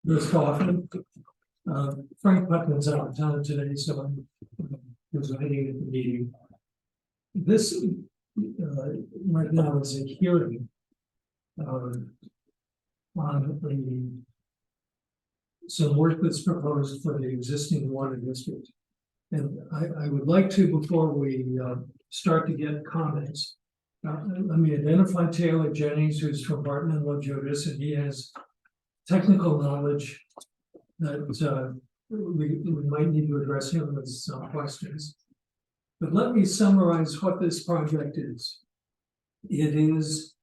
Ms. Kaufman. Frank Putnam's out of town today, so I'm presiding at the meeting. This right now is a hearing on some work that's proposed for the existing water district. And I would like to, before we start to get comments, let me identify Taylor Jennings, who's from Barton and LaJudas, and he has technical knowledge that we might need to address him with some questions. But let me summarize what this project is. It is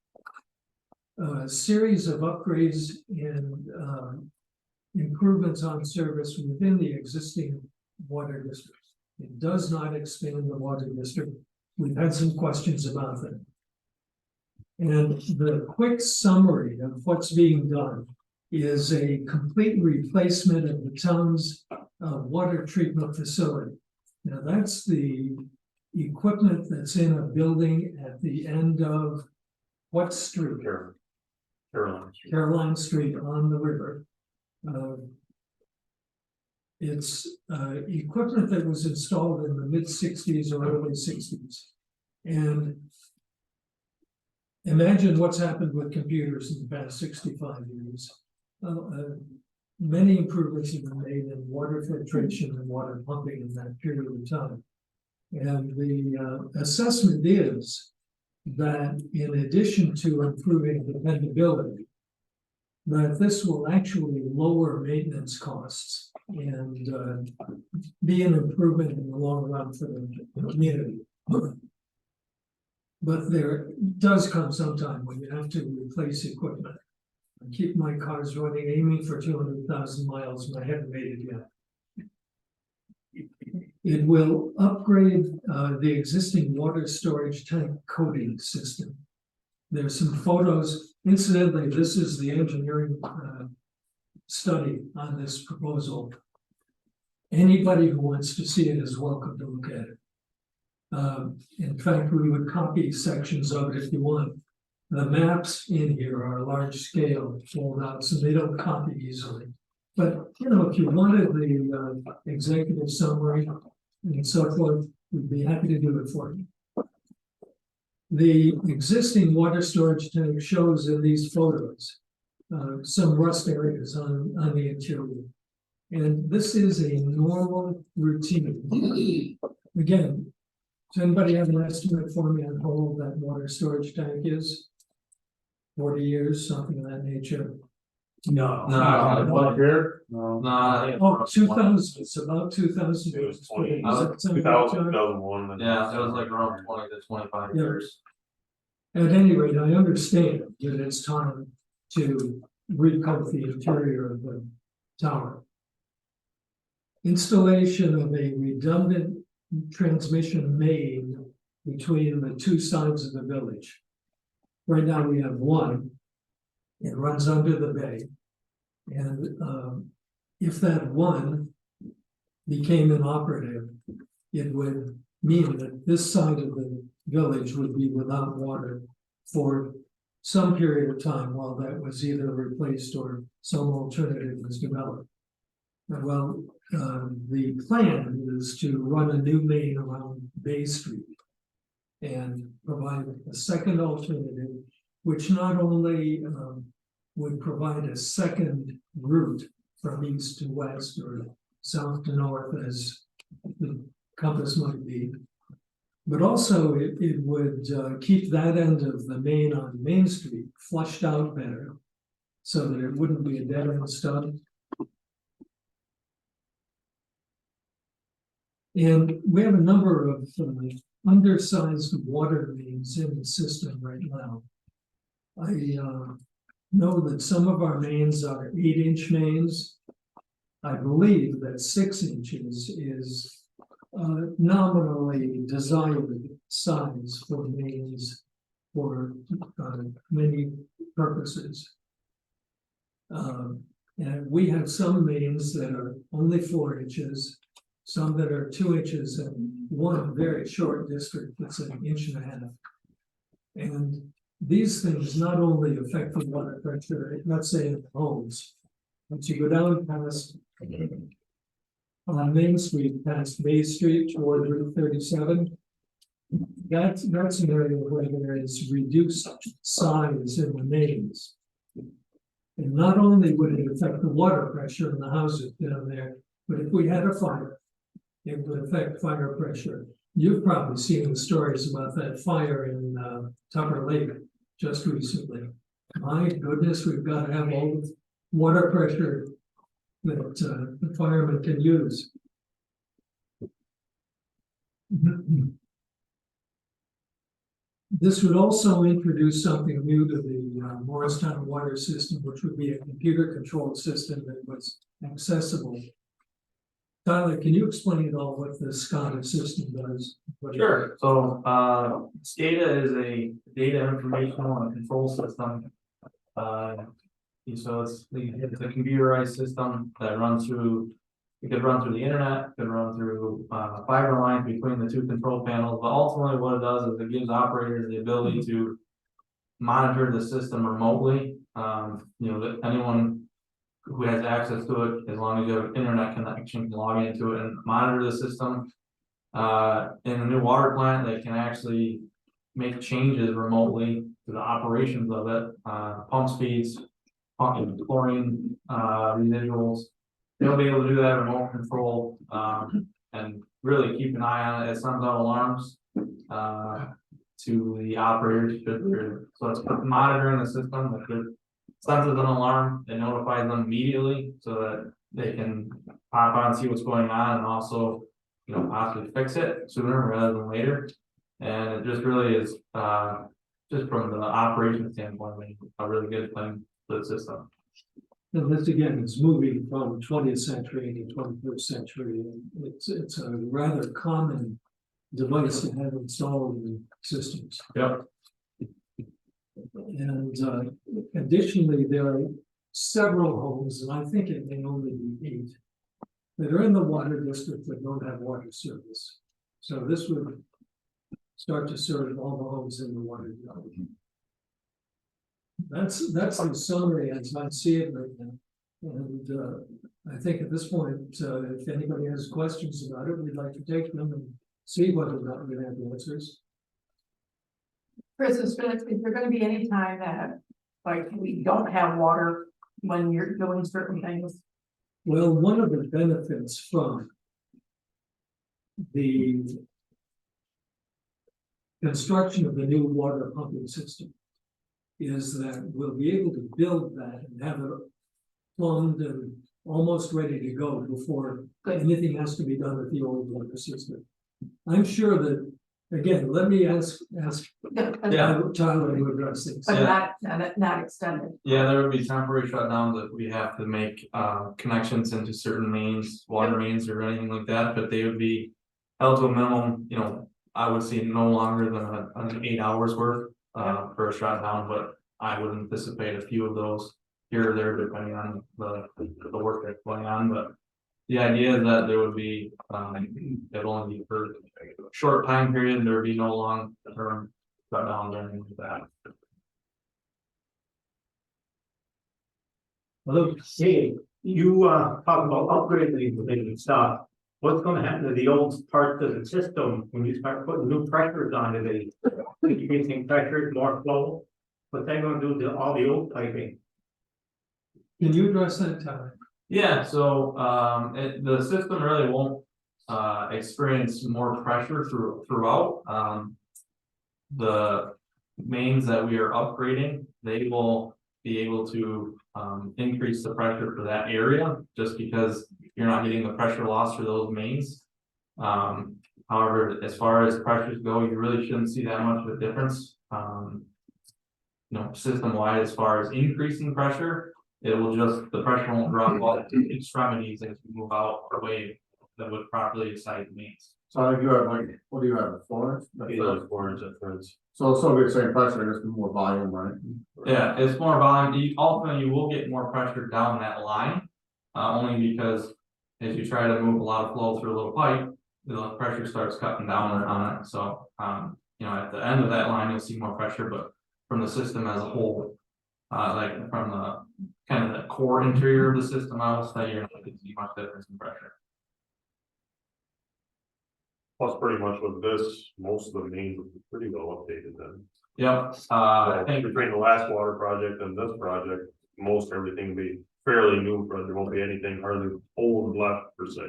a series of upgrades and improvements on service within the existing water district. It does not expand the water district. We've had some questions about that. And the quick summary of what's being done is a complete replacement of the town's water treatment facility. Now that's the equipment that's in a building at the end of what street? Caroline Street on the river. It's equipment that was installed in the mid-60s or early 60s. And imagine what's happened with computers in the past 65 years. Many improvements have been made in water filtration and water pumping in that period of time. And the assessment is that in addition to improving dependability, that this will actually lower maintenance costs and be an improvement in the long run for the community. But there does come some time when you have to replace equipment. I keep my cars running, aiming for 200,000 miles, and I haven't made it yet. It will upgrade the existing water storage tank coating system. There's some photos. Incidentally, this is the engineering study on this proposal. Anybody who wants to see it is welcome to look at it. In fact, we would copy sections of it if you want. The maps in here are large scale, fold out, so they don't copy easily. But you know, if you wanted the executive summary and so forth, we'd be happy to do it for you. The existing water storage tank shows in these photos some rust areas on the interior. And this is a normal routine. Again, does anybody have an estimate for me on how old that water storage tank is? 40 years, something of that nature. No. Up here? No. Oh, 2000, it's about 2000. It was 20, Does that sound 2000, right, John? 2001. Yeah, it was like around 20 to 25 Yeah. years. At any rate, I understand that it's time to recoat the interior of the tower. Installation of a redundant transmission main between the two sides of the village. Right now we have one. It runs under the bay. And if that one became inoperative, it would mean that this side of the village would be without water for some period of time while that was either replaced or some alternative was developed. Well, the plan is to run a new main around Bay Street and provide a second alternative, which not only would provide a second route from east to west or south to north, as the compass might be, but also it would keep that end of the main on Main Street flushed out better so that it wouldn't be a dead end stub. And we have a number of undersized water mains in the system right now. I know that some of our mains are 8-inch mains. I believe that 6 inches is nominally desired size for mains for many purposes. And we have some mains that are only 4 inches, some that are 2 inches, and one very short district that's 1.5 inches. And these things not only affect the water pressure, let's say in homes, Once you go down past on Main Street, past Bay Street toward Route 37. That's an area where there is reduced size in the mains. And not only would it affect the water pressure in the houses down there, but if we had a fire, it would affect fire pressure. You've probably seen the stories about that fire in Tucker Lake just recently. My goodness, we've got to have all the water pressure that the firemen can use. This would also introduce something new to the Morristown water system, which would be a computer-controlled system that was accessible. Tyler, can you explain at all what the SCADA system does? Sure, so SCADA is a data informational and control system. So it's a computerized system that runs through, it could run through the internet, could run through fiber lines between the two control panels, but ultimately what it does is it gives operators the ability to monitor the system remotely. That anyone who has access to it, as long as you have an internet connection, can log into it and monitor the system. In the new water plant, they can actually make changes remotely to the operations of it, pump speeds, pumping, chlorine, residuals. They'll be able to do that remote control, and really keep an eye on it. It sends out alarms to the operators. So it's monitoring the system. If it senses an alarm, it notifies them immediately so that they can pop on and see what's going on, and also, possibly fix it sooner rather than later. And it just really is, just from the operation standpoint, a really good thing for the system. And this again is moving from 20th century to 21st century. It's a rather common device to have installed in systems. Yep. And additionally, there are several homes, and I think it may only be 8, that are in the water district that don't have water service. So this would start to serve all the homes in the water district. That's the summary as I see it right now. And I think at this point, if anybody has questions about it, we'd like to take them and see whether or not we have answers. Chris, is there going to be any time that, like, we don't have water when you're doing certain things? Well, one of the benefits from the construction of the new water pumping system is that we'll be able to build that and have it plumbed and almost ready to go before anything has to be done with the old water system. I'm sure that, again, let me ask Tyler to address things. But not extended. Yeah, there would be temporary shutdowns if we have to make connections into certain mains, water mains or anything like that, but they would be held to a minimum, I would say no longer than 8 hours worth for a shutdown, but I would anticipate a few of those here or there depending on the work that's going on. But the idea is that there would be it'll only be for a short time period, there would be no long term shutdowns or anything like that. Hello, hey, you talk about upgrading the thing and stuff. What's gonna happen to the old parts of the system when you start putting new pressures onto it? Increasing pressure, more flow. What's that gonna do to all the old piping? Can you address that, Tyler? Yeah, so the system really won't experience more pressure throughout. The mains that we are upgrading, they will be able to increase the pressure for that area just because you're not getting the pressure loss for those mains. However, as far as pressures go, you really shouldn't see that much of a difference. System wide, as far as increasing pressure, it will just, the pressure won't drop all the extremities as we move out away that would properly excite the mains. So if you have what do you have, 4 inch? Either 4 inch at first. So it's still be the same pressure, just more volume, right? Yeah, it's more volume. Ultimately, you will get more pressure down that line, only because as you try to move a lot of flow through a little pipe, the pressure starts cutting down on it. So, at the end of that line, you'll see more pressure, but from the system as a whole, like from the kind of the core interior of the system, I will say you're not gonna see much difference in pressure. Plus, pretty much with this, most of the mains are pretty well updated then. Yep, I think, Between the last water project and this project, most everything will be fairly new, but there won't be anything hardly old left per se.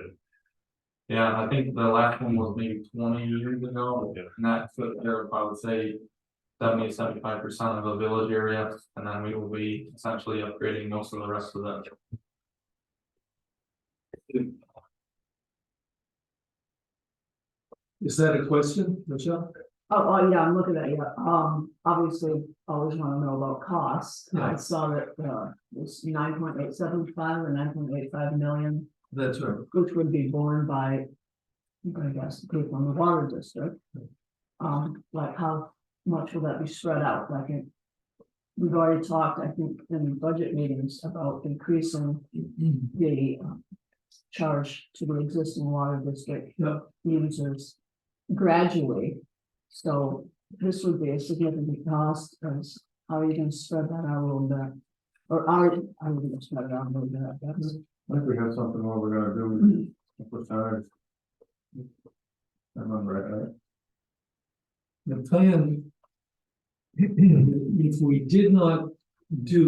yeah, I think the last one was maybe 20 years ago, Yeah. and that's, there, I would say. 70-75% of the village area, and then we will be essentially upgrading most of the rest of that. Is that a question, Michelle? Oh, yeah, I'm looking at you. Obviously, always wanna know about costs. I Yeah. saw that, it's 9.875 or 9.85 million, That's right. which would be borne by. I guess, the people in the water district. Like how much will that be spread out, like it? We've already talked, I think, in budget meetings about increasing the charge to the existing water district Yeah. users gradually. So this would be a significant cost, as how are you gonna spread that out a little bit? Or are you gonna spread it out a little bit, I guess? I think we have something where we're gonna do a percentage. I remember right? The plan. If we did not do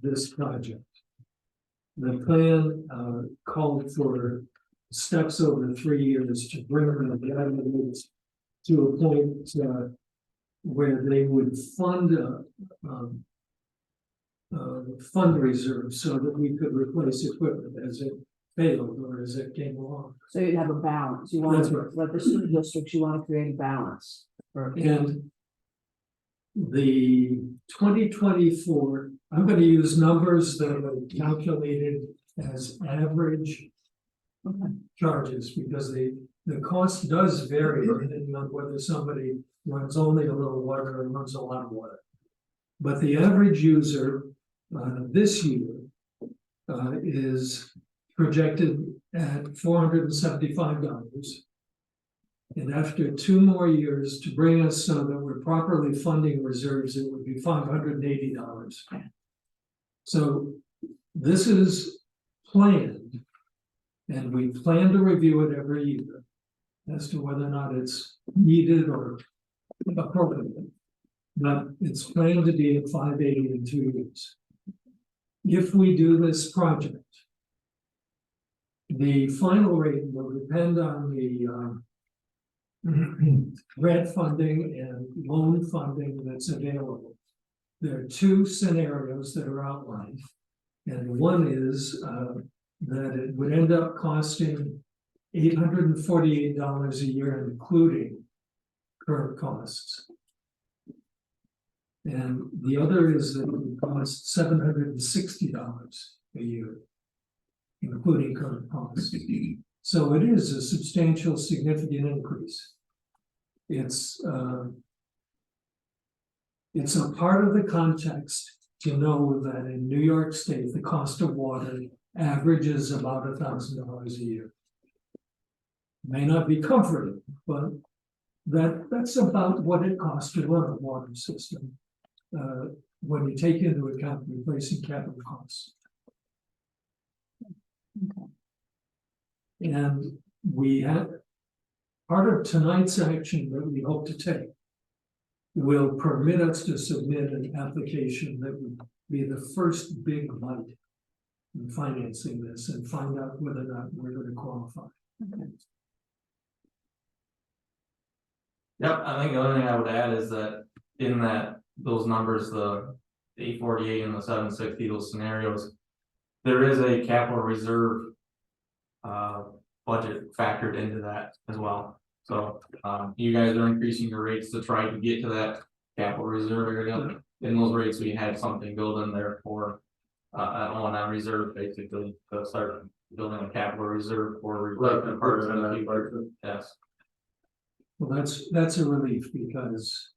this project. The plan called for steps over 3 years to bring the revenues to a point where they would fund fund reserve so that we could replace equipment as it failed or as it came along. So you'd have a balance, you want, That's right. like the school districts, you wanna create a balance. And the 2024, I'm gonna use numbers that are calculated as average charges, because the cost does vary depending on whether somebody runs only a little water or runs a lot of water. But the average user this year is projected at $475. And after 2 more years, to bring us so that we're properly funding reserves, it would be $580. So this is planned. And we plan to review it every year as to whether or not it's needed or appropriate. But it's planned to be at 580 in 2 years. If we do this project, the final rate will depend on the grant funding and loan funding that's available. There are 2 scenarios that are outlined. And one is that it would end up costing $848 a year, including current costs. And the other is that it would cost $760 a year, including current costs. So it is a substantial, significant increase. It's a part of the context to know that in New York State, the cost of water averages about $1,000 a year. May not be comforting, but that's about what it costs to run a water system. When you take into account replacing capital costs. And we have, part of tonight's action that we hope to take will permit us to submit an application that would be the first big bite in financing this and find out whether or not we're going to qualify. Yep, I think the only thing I would add is that in those numbers, the 848 and the 760, those scenarios, there is a capital reserve budget factored into that as well. So you guys are increasing your rates to try to get to that capital reserve area. In those rates, we had something built in there for an O&M reserve, basically, to start building a capital reserve for replacement parts in the future. Yes. Well, that's a relief, because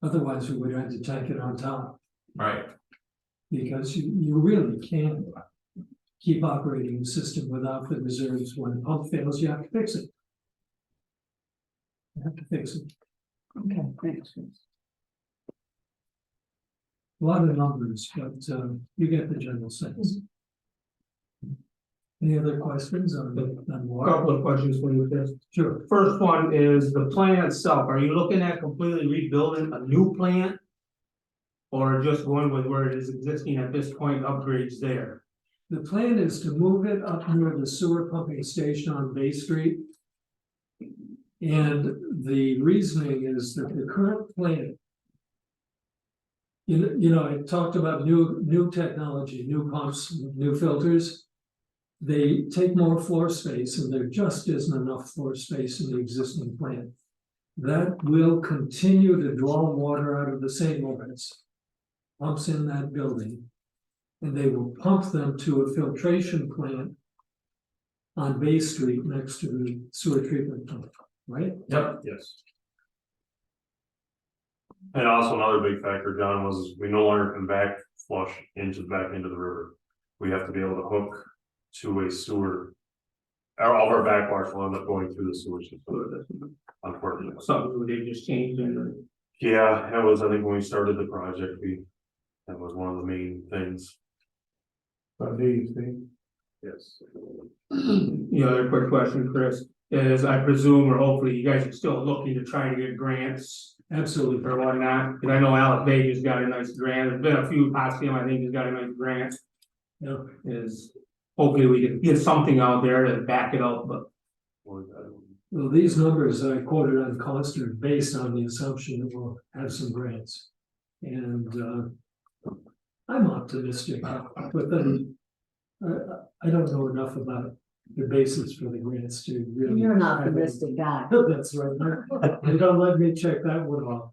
otherwise we would have to take it on top, Right. because you really can't keep operating the system without the reserves. When a pump fails, you have to fix it. You have to fix it. Okay, thanks. A lot of numbers, but you get the general sense. Any other questions on water? Couple of questions for you, Chris. Sure. First one is the plant itself. Are you looking at completely rebuilding a new plant? Or just going with where it is existing at this point, upgrades there? The plan is to move it up near the sewer pumping station on Bay Street. And the reasoning is that the current plant. You know, I talked about new technology, new pumps, new filters. They take more floor space and there just isn't enough floor space in the existing plant. That will continue to draw water out of the St. Lawrence. Pumps in that building. And they will pump them to a filtration plant on Bay Street next to the sewer treatment plant, right? Yep. Yes. And also another big factor, John, was we no longer can back flush back into the river. We have to be able to hook to a sewer. All of our backwash will end up going through the sewer system, unfortunately. Something they just changed in Yeah, that was, I think, when we started the project, that was one of the main things. Yes. the other quick question, Chris, is I presume or hopefully you guys are still looking to try to get grants Absolutely. or whatnot. Cause I know Alec Bay just got a nice grant. There's been a few, Potsdam, I think, has got a nice grant. Yeah. Is hopefully we can get something out there to back it up, but Well, these numbers I quoted on cost are based on the assumption that we'll have some grants. And I'm optimistic, but then I don't know enough about the basis for the grants to really. You're an optimistic guy. That's right. They don't let me check that one off.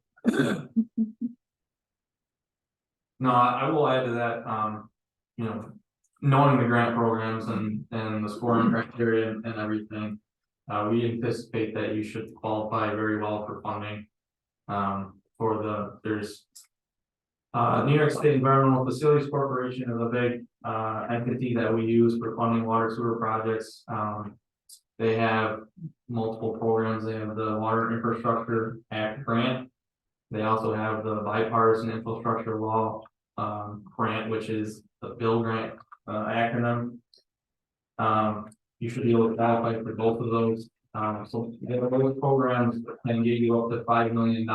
No, I will add to that, you know, knowing the grant programs and the scoring criteria and everything. We anticipate that you should qualify very well for funding. There's New York State Environmental Facilities Corporation is a big entity that we use for funding water sewer projects. They have multiple programs. They have the Water Infrastructure Act grant. They also have the Bipartisan Infrastructure Law grant, which is the Bill grant acronym. You should be able to qualify for both of those. So those programs can give you up to $5 million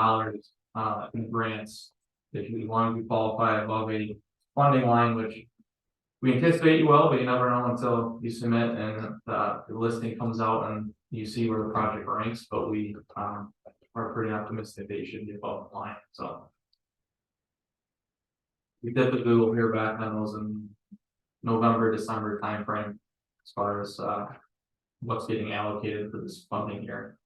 in grants if you want to qualify above a funding line, which we anticipate you will, but you never know until you submit and the listing comes out and you see where the project ranks. But we are pretty optimistic that you should be above the line. So we typically will hear back on those in November, December timeframe as far as what's getting allocated for this funding year.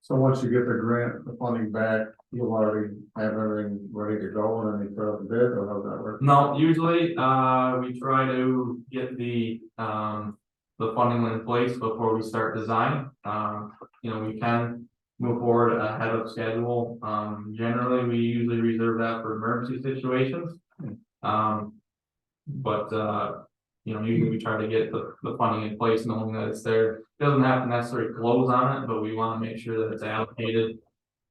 So once you get the grant, the funding back, you'll already have everything ready to go and then you put up a bid, or how's that work? No, usually we try to get the funding in place before we start design. You know, we can move forward ahead of schedule. Generally, we usually reserve that for emergency situations. But you know, usually we try to get the funding in place, knowing that it's there. It doesn't have to necessarily close on it, but we want to make sure that it's allocated.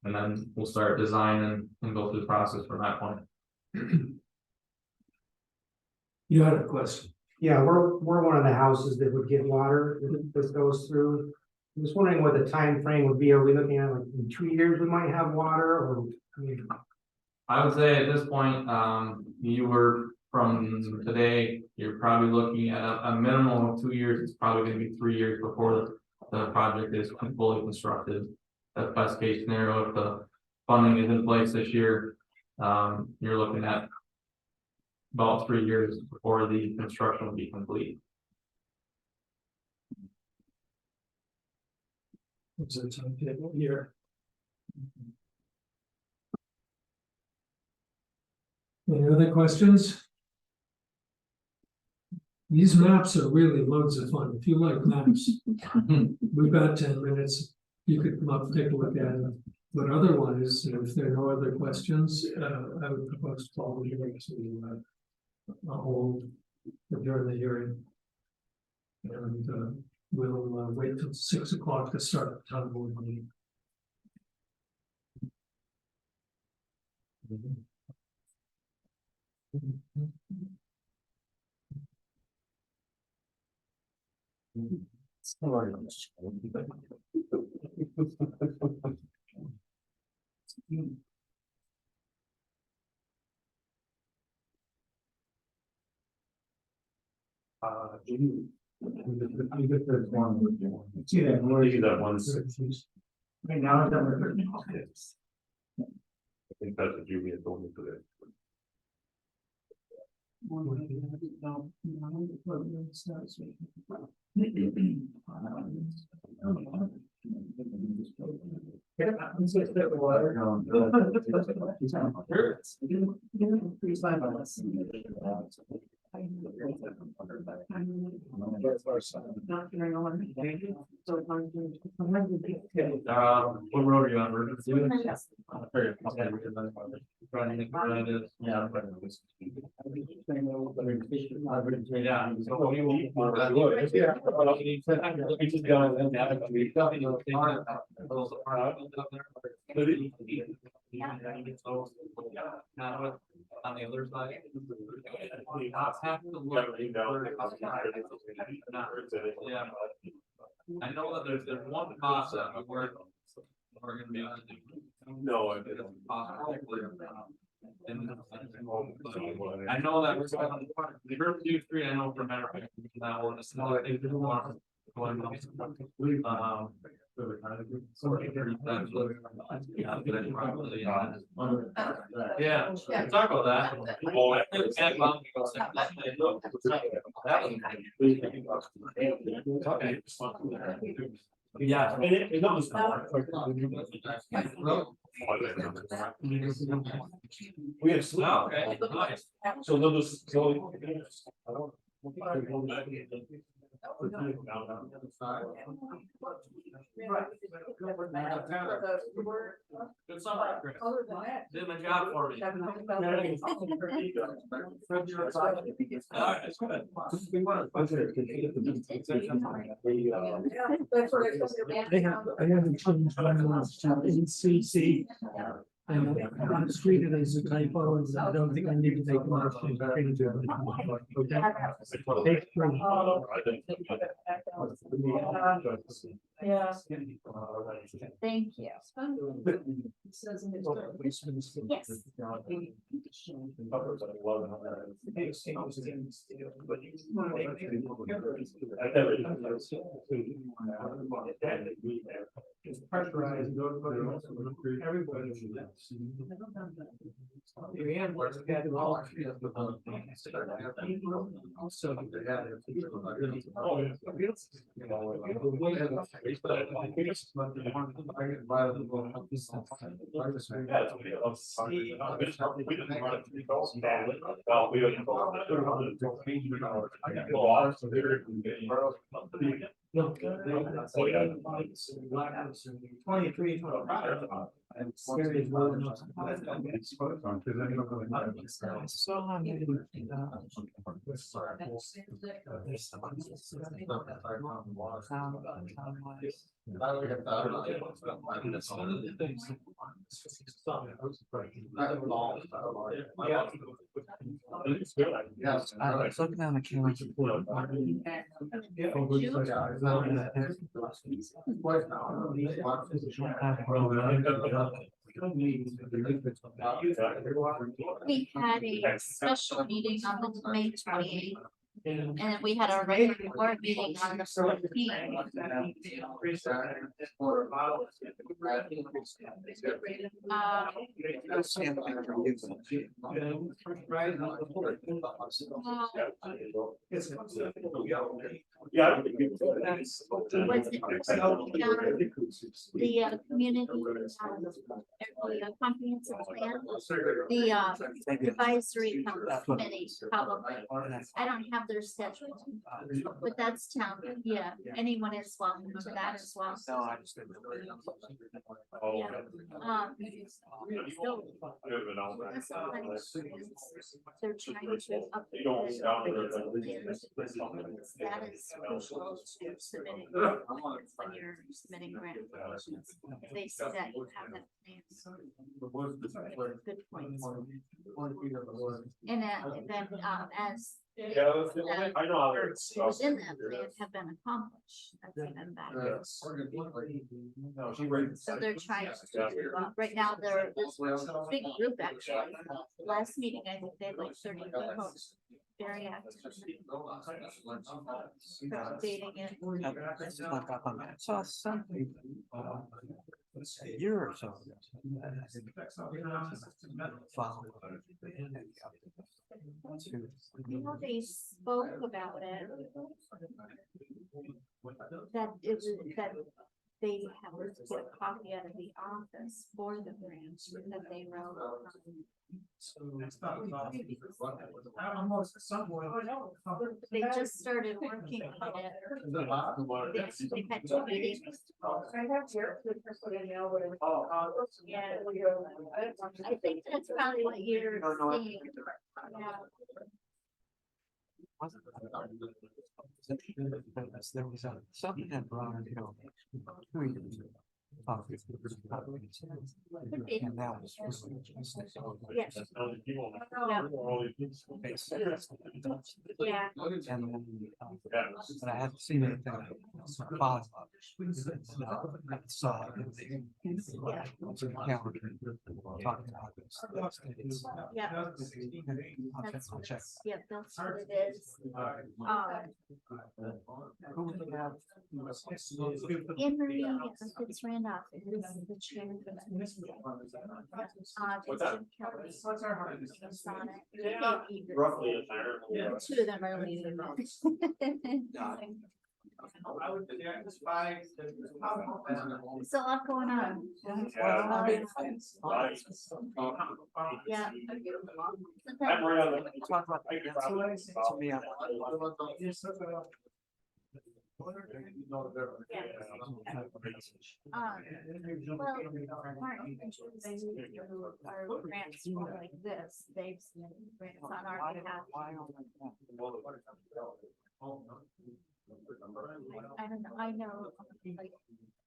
And then we'll start designing and go through the process from that point. You had a question. Yeah, we're one of the houses that would get water if this goes through. I'm just wondering what the time frame would be. Are we looking at like in 2 years we might have water, or I mean, I would say at this point, you were from today, you're probably looking at a minimum of 2 years. It's probably going to be 3 years before the project is fully constructed. That's best case scenario. If the funding is in place this year, you're looking at about 3 years before the construction will be complete. What's the timetable here? Any other questions? These maps are really loads of fun. If you like maps, we've got 10 minutes. You could come up and take a look at them. But otherwise, if there are no other questions, I would propose to call the hearing to hold during the hearing. And we'll wait till 6 o'clock to start the town board meeting. See that, maybe that one six. Right now, that we're. I think that's what Jimmy had told me today. What road are you on, River Two? Yeah. Yeah. So we will- We just go and have a- we got, you know, thing- those are out up there. Now, on the other side. We have to look. Yeah. I know that there's one concept of where we're gonna be on. No, I It's didn't. possible. And I know that we're going, the River View Street, I know for a matter of fact, that one is not, I think there's more. Going on. Yeah, talk about that. Yeah. We have. Oh, okay, nice. So they'll just, so. Good summer, Chris. Other than that. Did my job for me. Alright, that's good. I haven't changed my last to NCC. And I'm treated as a typo, and I don't think I need to make a motion to change it. Okay. Take three. Yeah. Thank you. Yes. It's pressurized, everybody. Twenty-three. Yes. I was looking on the camera. We had a special meeting on the May 28th. And then we had our regular board meeting on the 14th. Yeah. The community, the comprehensive plan, the advisory committee, probably. I don't have their schedule, but that's town, yeah, anyone is welcome to that as well. Yeah. No, I haven't been out that's there. not like, they're trying to up. You don't the down there, plans. That is crucial to submitting, when you're submitting grant applications. They say that you have that plan. Good points. And then, as Yeah, that's the only, I know how it's. within that plan have been accomplished, that's even better. No, she raised. So they're trying to, right now, they're, this big group actually, last meeting, I think they had like 30 people, very active. Dating it. This is like up on that. Saw something. A year or so. You know, they spoke about it. That it was, that they have to get a copy out of the office for the grant that they wrote. They just started working on it. They had 2 meetings. Yeah. I think that's probably what you're seeing. Yeah. There was something that brought it, and that was. Yes. Yeah. And then, but I hadn't seen anything. Follow up. I saw it. Talking about this. Yeah. I'll check. Yeah, that's what it is. Who would we have? Anne Marie Fitz Randolph is the chair. What's that? Jim Kelly is on it. Roughly a tire. Yeah, 2 of them are leaving. It's a lot going on. Yeah. I'm right on the. Talk about the to me, I'm Well, Martin, our grants more like this, they've submitted grants on our behalf. I don't know, I know, like,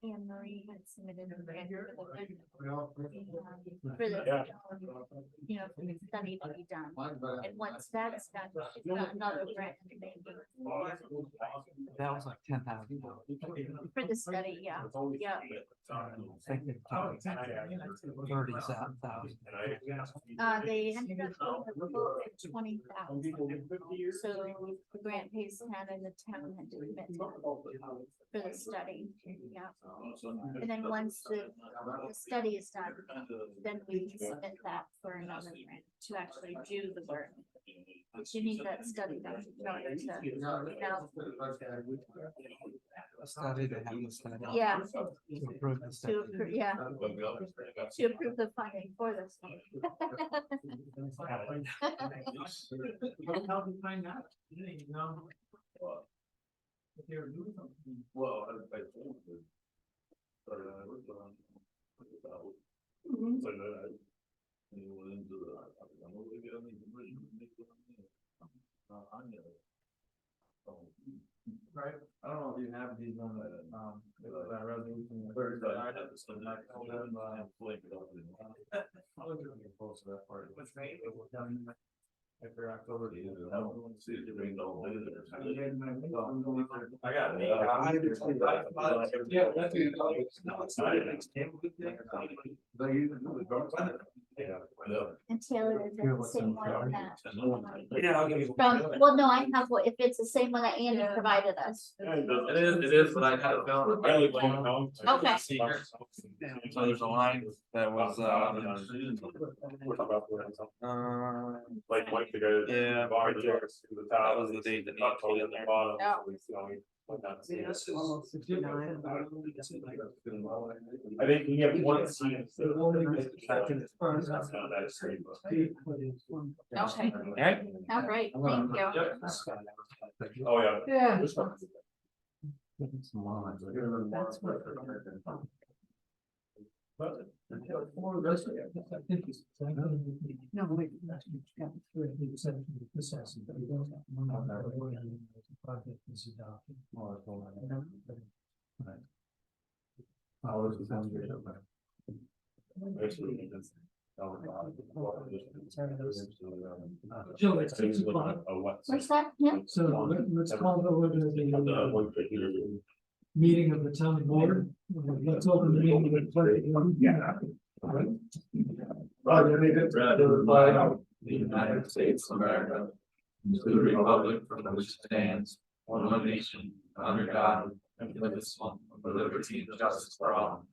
Anne Marie had submitted a grant for the, you know, for the study to be done. And once that's done, she's got another grant that was like $10,000. for the study, yeah, yeah. Thinking 30,000. They ended up going to 20,000. So the grant pays 10 and the town had to commit 10 for the study, yeah. And then once the study is done, then we can submit that for another grant to actually do the work. You need that study done in order to, you know. Study to have the study. Yeah. To approve the study. To approve, yeah. To approve the funding for this. How do you find out? You know. If they're doing something. Well, I told you. But I was on. So that. You went into the. I'm gonna get on Right, I don't know if you have these on that resolution. I had this one, I told them, Close to that part. What's right? After October. I don't want to see it during the whole day. I got it. Yeah, that's it. Yeah, I know. And Taylor, is it the same one that? Yeah, I'll give you. Well, no, I have, if it's the same one that Andy provided us. It is, but I had a feeling. I really don't know. Okay. So there's a line that was, We're talking about like Mike, the guy. Yeah, Bar, the that top. was the date that he Not put in totally at the there. bottom, Yeah. so it's, you know, like that. Almost 69. I think you have one seat. The only second as far as That's not that straight, but. Okay, Alright. all right, thank you. Yep. Oh, yeah. Yeah. This one. That's what. For the rest of it, I think it's. No, wait, that's, yeah. This has to be done. Project is adopted. Joe, it's 6 o'clock. Where's that? Yeah. So let's call over to the meeting of the town board. Let's open the meeting with pledge. Yeah. Roger, need it, the flag of the United States of America, to the republic for which it stands, one nation, under God, indivisible, with liberty and justice for all.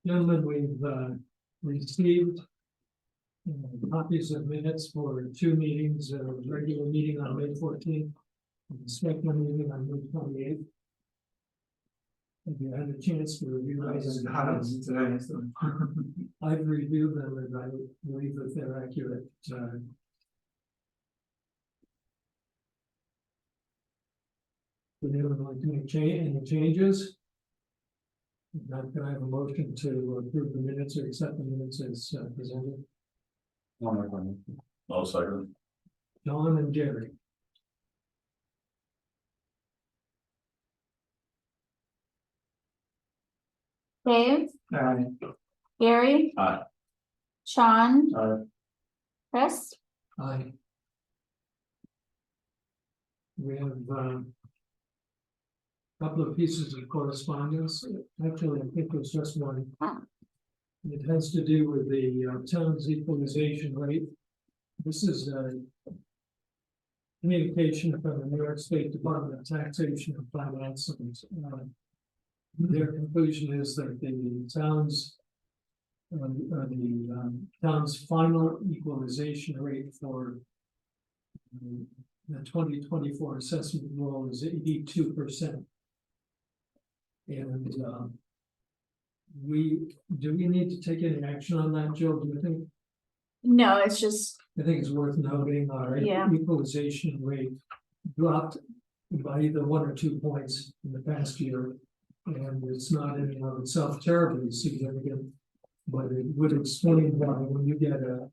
Gentlemen, we've received copies of minutes for 2 meetings, a regular meeting on May 14th, and the special meeting on May 28th. Have you had a chance to review those? I've reviewed them and I believe that they're accurate. Would anyone like to make any changes? Now, can I have a motion to approve the minutes or accept the minutes as presented? No second. John and Jerry. Dave, Aye. Gary. Aye. Sean. Aye. Chris. Aye. We have couple of pieces of correspondence. Actually, I think there's just one. It has to do with the town's equalization rate. This is a communication from the New York State Department of Taxation and Finance. Their conclusion is that the town's final equalization rate for the 2024 assessment roll is 82%. And do we need to take any action on that, Jill? Do you think? No, it's just, I think it's worth noting our Yeah. equalization rate dropped by either 1 or 2 points in the past year. And it's not in and of itself terribly significant, but it would explain why when you get a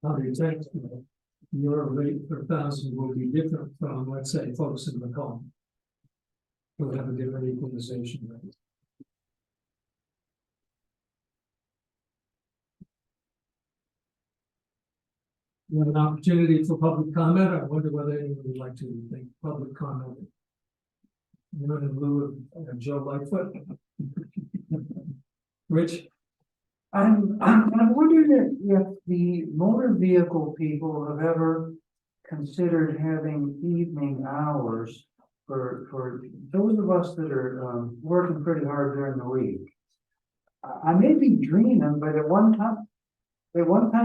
100 tax bill, your rate per thousand will be different from, let's say, folks in Macomb. Who have a different equalization rate. We have an opportunity for public comment. I wonder whether anyone would like to make public comment. Not in lieu of Joe Lightfoot. Rich? I'm wondering if the motor vehicle people have ever considered having evening hours for those of us that are working pretty hard during the week. I may be dreaming, but at one time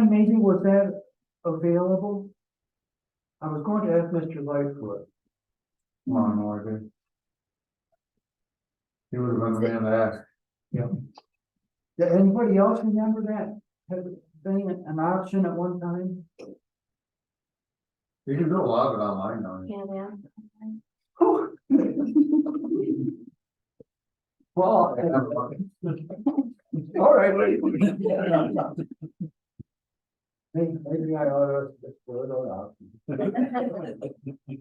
maybe was that available? I was going to ask Mr. Lightfoot. No idea. He would have been the man to ask. Did anybody else remember that? Has it been an option at one time? You can do a lot of it online now. yeah. Well, all right. Maybe I ought to just throw it out.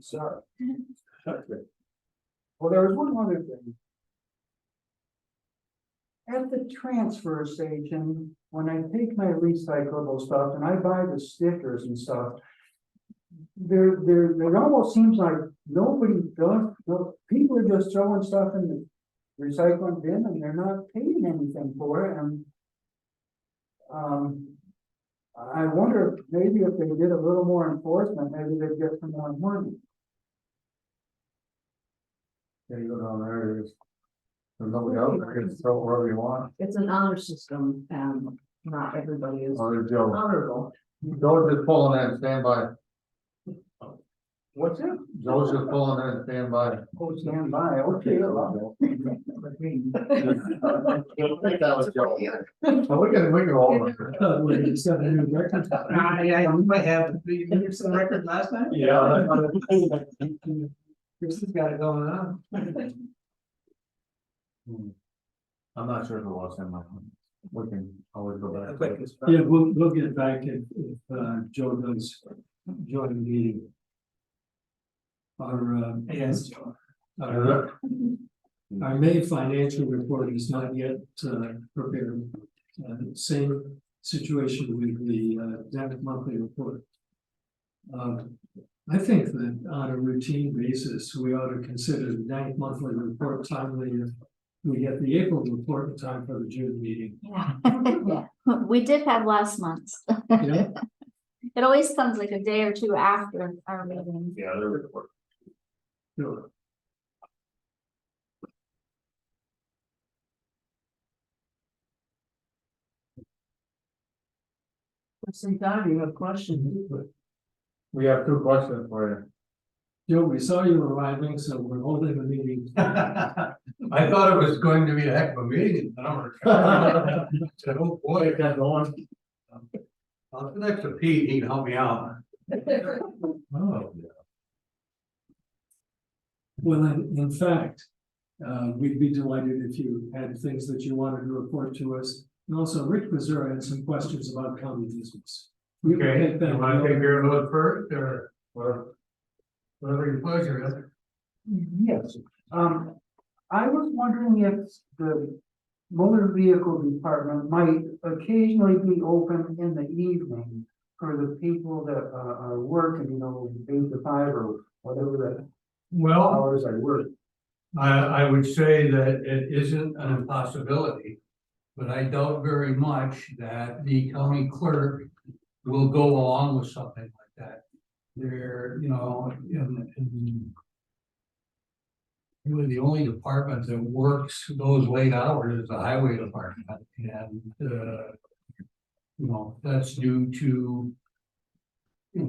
Sorry. Well, there was one other thing. At the transfer station, when I take my recyclable stuff and I buy the stickers and stuff, there it almost seems like nobody does, people are just throwing stuff in the recycling bin and they're not paying anything for it. And I wonder if maybe if they did a little more enforcement, maybe they'd get some more money. Yeah, you go down there, there's nobody else that can throw it wherever you want. It's an honor system and not everybody is Oh, there's Joe. honorable. Joe just pulling that and stand by. What's it? Joe's just pulling in, stand by. Oh, stand by, okay. I think that was Joe. Well, we can all. It's got a new record. I might have, you did some record last time? Yeah. Chris has got it going on. I'm not sure if it was him. We can always go back. Yeah, we'll get back if Joe does join the meeting. Our, Yes. our May financial report is not yet prepared. Same situation with the Danic monthly report. I think that on a routine basis, we ought to consider the Danic monthly report timely if we get the April report in time for the June meeting. Yeah, yeah, we did have last month's. Yeah. It always comes like a day or two after our meeting. Yeah, they're recording. Sure. Sometimes you have questions. We have two questions for Joe, we saw you arriving, so we're holding the meeting. I thought it was going to be a heck of a meeting. I said, oh boy, you. Going. next to Pete, he can help me out. Oh, Well, in fact, we'd be delighted if you had things that you wanted to report to us. And also Rick Mazur had some questions about county business. We can Okay, take that you want to take note. care of those first, or whatever your pleasure is? Yes, I was wondering if the motor vehicle department might occasionally be open in the evening for the people that are working, 8 to 5 or whatever the Well, hours I work. I would say that it isn't an impossibility, but I doubt very much that the county clerk will go along with something like that. They're, really the only department that works those late hours is the highway department, and that's due to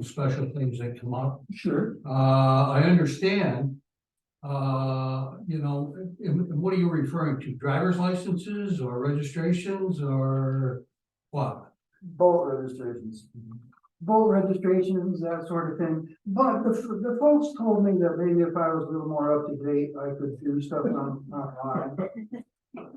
special things that come up. Sure. I understand. And what are you referring to? Driver's licenses or registrations or what? Boat registrations. Boat registrations, that sort of thing. But the folks told me that maybe if I was a little more up to date, I could do stuff online.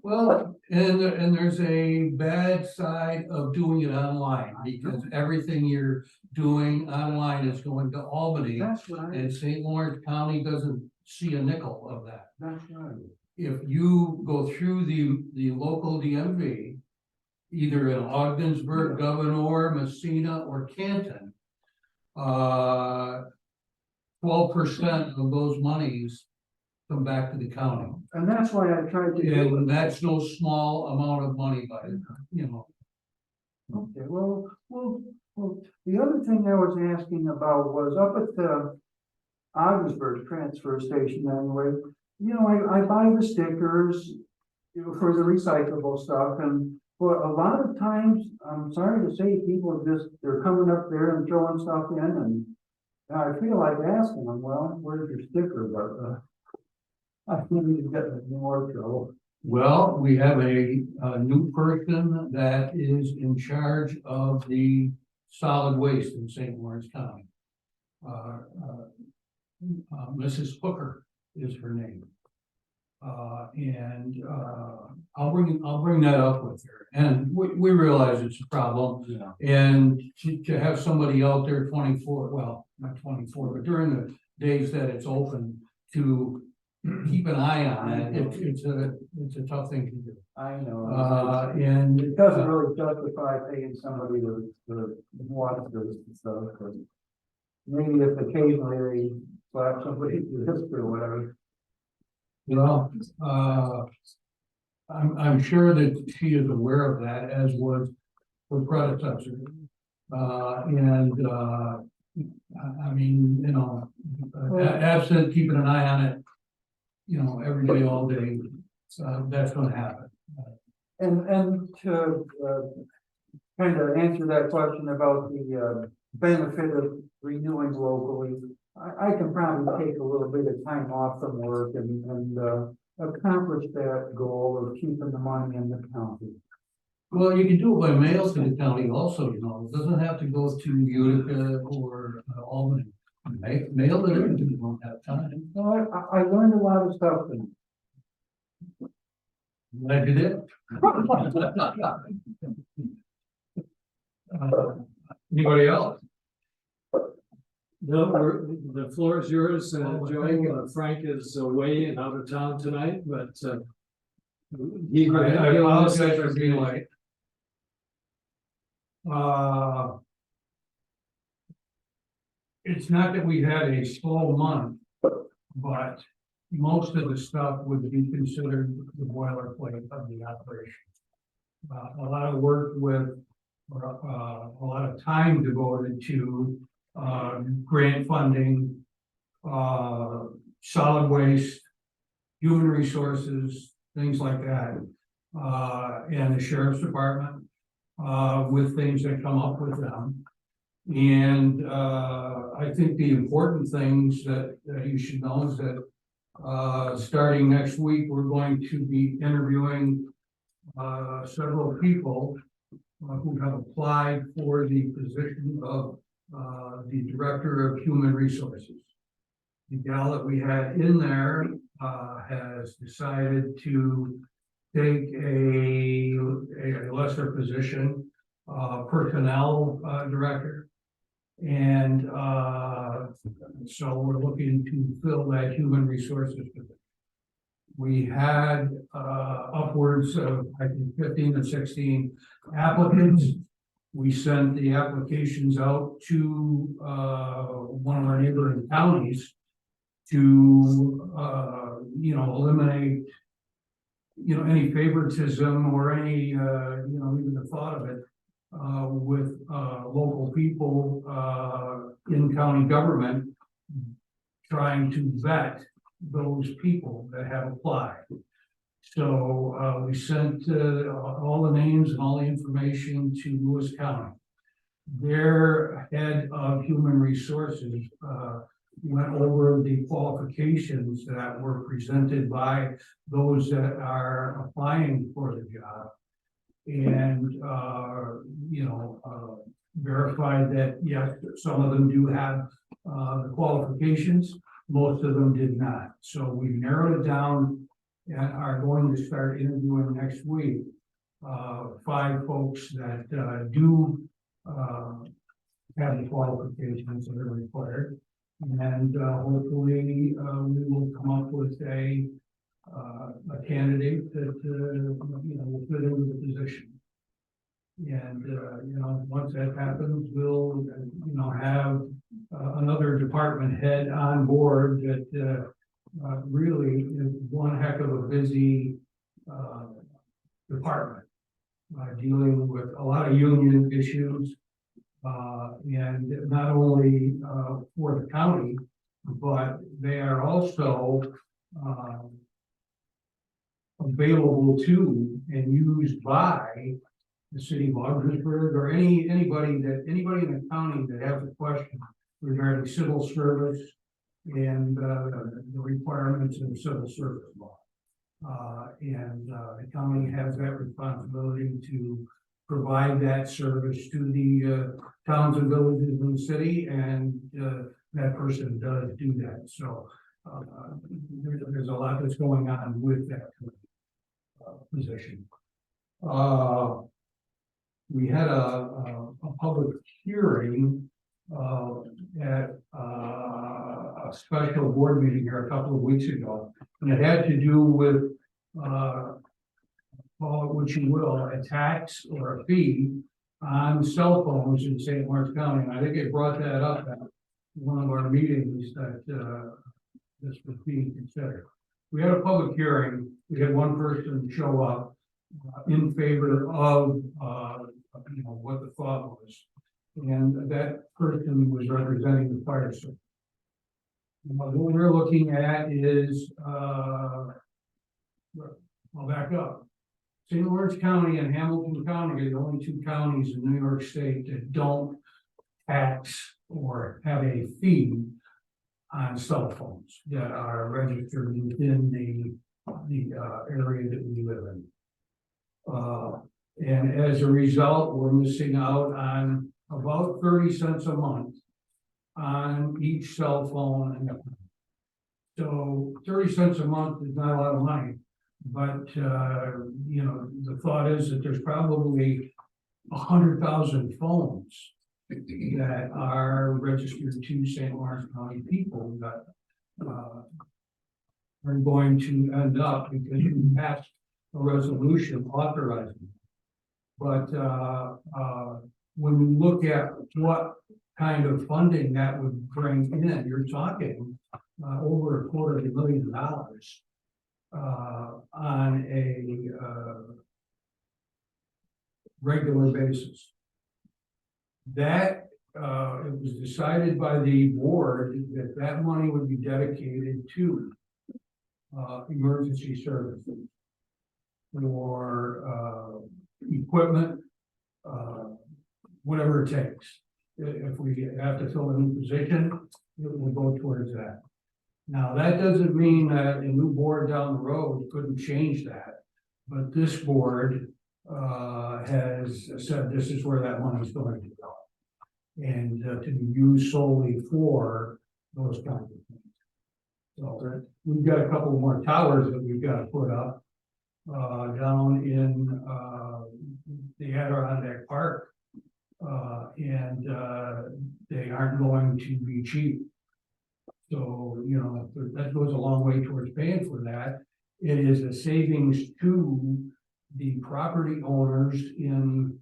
Well, and there's a bad side of doing it online, because everything you're doing online is going to Albany. That's right, And St. Lawrence County doesn't see a nickel of that. that's right. If you go through the local DMV, either in Ogdensburg, Governor, Messina, or Canton, 12% of those monies come back to the county. And that's why I tried to do And it. that's no small amount of money by, Okay, well, the other thing I was asking about was up at the Ogdensburg transfer station anyway. I buy the stickers, for the recyclable stuff, but a lot of times, I'm sorry to say, people they're coming up there and throwing stuff in, and I feel like asking them, well, where's your sticker, but I think we get in more trouble. well, we have a new person that is in charge of the solid waste in St. Lawrence County. Mrs. Hooker is her name. I'll bring that up with her, and we realize it's a problem. Yeah. And to have somebody out there 24, well, not 24, but during the days that it's open, to keep an eye on it, it's a tough thing to do. I know. And It doesn't really justify paying somebody to watch this and stuff, but maybe if occasionally they slap somebody to this or whatever. well, I'm sure that she is aware of that, as was her predecessor. Absent keeping an eye on it, every day, all day, that's gonna happen. And to kind of answer that question about the benefit of renewing locally, I can probably take a little bit of time off from work and accomplish that goal of keeping the money in the county. Well, you can do it by mail to the county also, you know, it doesn't have to go to Utica or Albany. Mail it in if you don't have time. No, I learned a lot of stuff from Glad you did. Anybody else? No, the floor is yours, Joe. Frank is away and out of town tonight, but he. I apologize for being late. It's not that we had a slow month, but most of the stuff would be considered the boilerplate of the operation. A lot of work with, a lot of time devoted to, grant funding, solid waste, human resources, things like that. And the sheriff's department, with things that come up with them. And, I think the important things that you should know is that, starting next week, we're going to be interviewing, several people who have applied for the position of, the Director of Human Resources. The gal that we had in there, has decided to take a lesser position, personnel, director. And, so we're looking to fill that human resources position. We had, upwards of, I think, 15 or 16 applicants. We sent the applications out to, one of our neighboring counties to, eliminate, any favoritism or any, even the thought of it, with, local people, in county government, trying to vet those people that have applied. So, we sent, all the names and all the information to Lewis County. Their head of human resources, went over the qualifications that were presented by those that are applying for the job. And, verified that, yes, some of them do have, the qualifications, most of them did not. So we narrowed it down and are going to start interviewing next week, 5 folks that, do, have the qualifications that are required. And, hopefully, we will come up with a candidate that, will fit into the position. And, once that happens, we'll, have, another department head on board that, really is one heck of a busy, department. Dealing with a lot of union issues, and not only, for the county, but they are also, available to and used by the city of Augsburg or anybody in the county that has a question regarding civil service and, the requirements of the civil service law. And the county has that responsibility to provide that service to the towns and villages in the city, and that person does do that. So there's a lot that's going on with that position. We had a public hearing at a special board meeting here a couple of weeks ago, and it had to do with call it what you will, a tax or a fee on cell phones in St. Lawrence County. And I think it brought that up at one of our meetings that this was being considered. We had a public hearing. We had one person show up in favor of what the thought was, and that person was representing the fire service. What we're looking at is I'll back up. St. Lawrence County and Hamilton County are the only 2 counties in New York State that don't tax or have a fee on cell phones that are registered within the area that we live in. And as a result, we're missing out on about 30 cents a month on each cell phone. So 30 cents a month is not a lot of money, but, you know, the thought is that there's probably 100,000 phones that are registered to St. Lawrence County people that, are going to end up because we passed a resolution authorizing. But, when you look at what kind of funding that would bring in, you're talking over $250,000 on a regular basis. That it was decided by the board that that money would be dedicated to emergency services or equipment, whatever it takes. If we have to fill a new position, it will go towards that. Now, that doesn't mean that a new board down the road couldn't change that, but this board has said this is where that money is going to go. And to be used solely for those kinds of things. So we've got a couple more towers that we've got to put up down in the Adirondack Park. And they aren't going to be cheap. So, you know, that goes a long way towards paying for that. It is a savings to the property owners in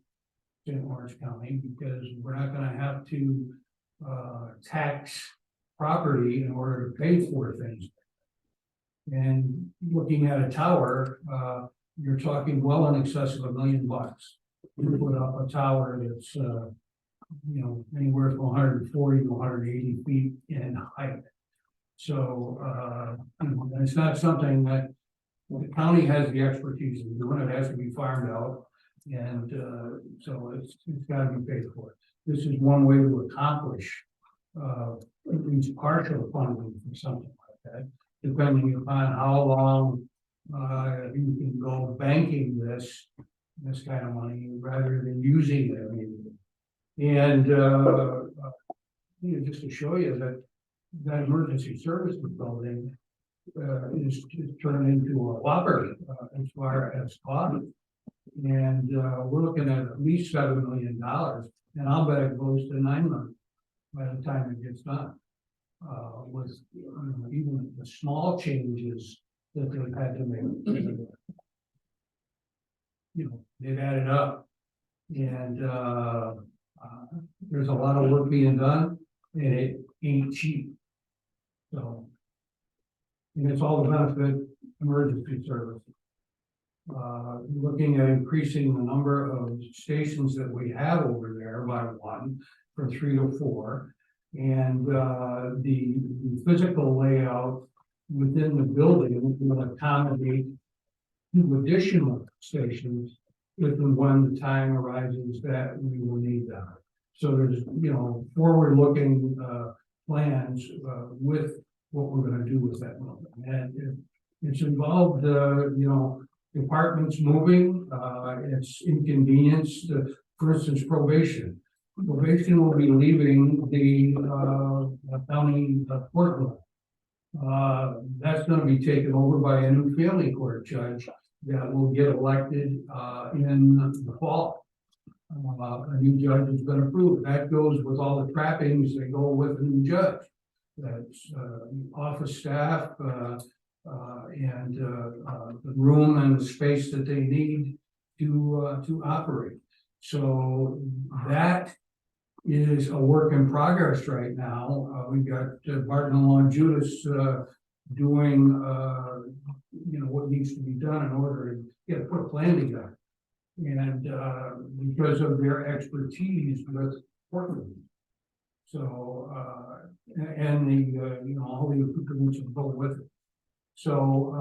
St. Lawrence County because we're not gonna have to tax property in order to pay for things. And looking at a tower, you're talking well in excess of $1 million. You put up a tower that's, you know, anywhere from 140 to 180 feet in height. So, you know, it's not something that the county has the expertise in doing. It has to be farmed out. And so it's got to be paid for. This is one way to accomplish at least partial funding for something like that, depending upon how long you can go banking this kind of money rather than using it immediately. And you know, just to show you that emergency services building is turned into a whopper as far as cost. And we're looking at least $7 million, and I'll bet it goes to $9 million by the time it gets done. With even the small changes that they've had to make. You know, they've added up, and there's a lot of work being done, and it ain't cheap. So, and it's all to benefit emergency services. Looking at increasing the number of stations that we have over there by 1 from 3 to 4, and the physical layout within the building will accommodate 2 additional stations if and when the time arises that we will need them. So there's, you know, forward-looking plans with what we're going to do with that building, and it's involved, you know, departments moving. It's inconvenienced. For instance, probation. Probation will be leaving the county courtroom. That's going to be taken over by a new family court judge that will get elected in the fall. A new judge has been approved. That goes with all the trappings that go with a new judge. That's office staff and the room and the space that they need to operate. So that is a work in progress right now. We've got Martin Law Judas doing you know, what needs to be done in order to put a plan together. And because of their expertise with Portland. So and the you know, all the accoutrements that go with it. So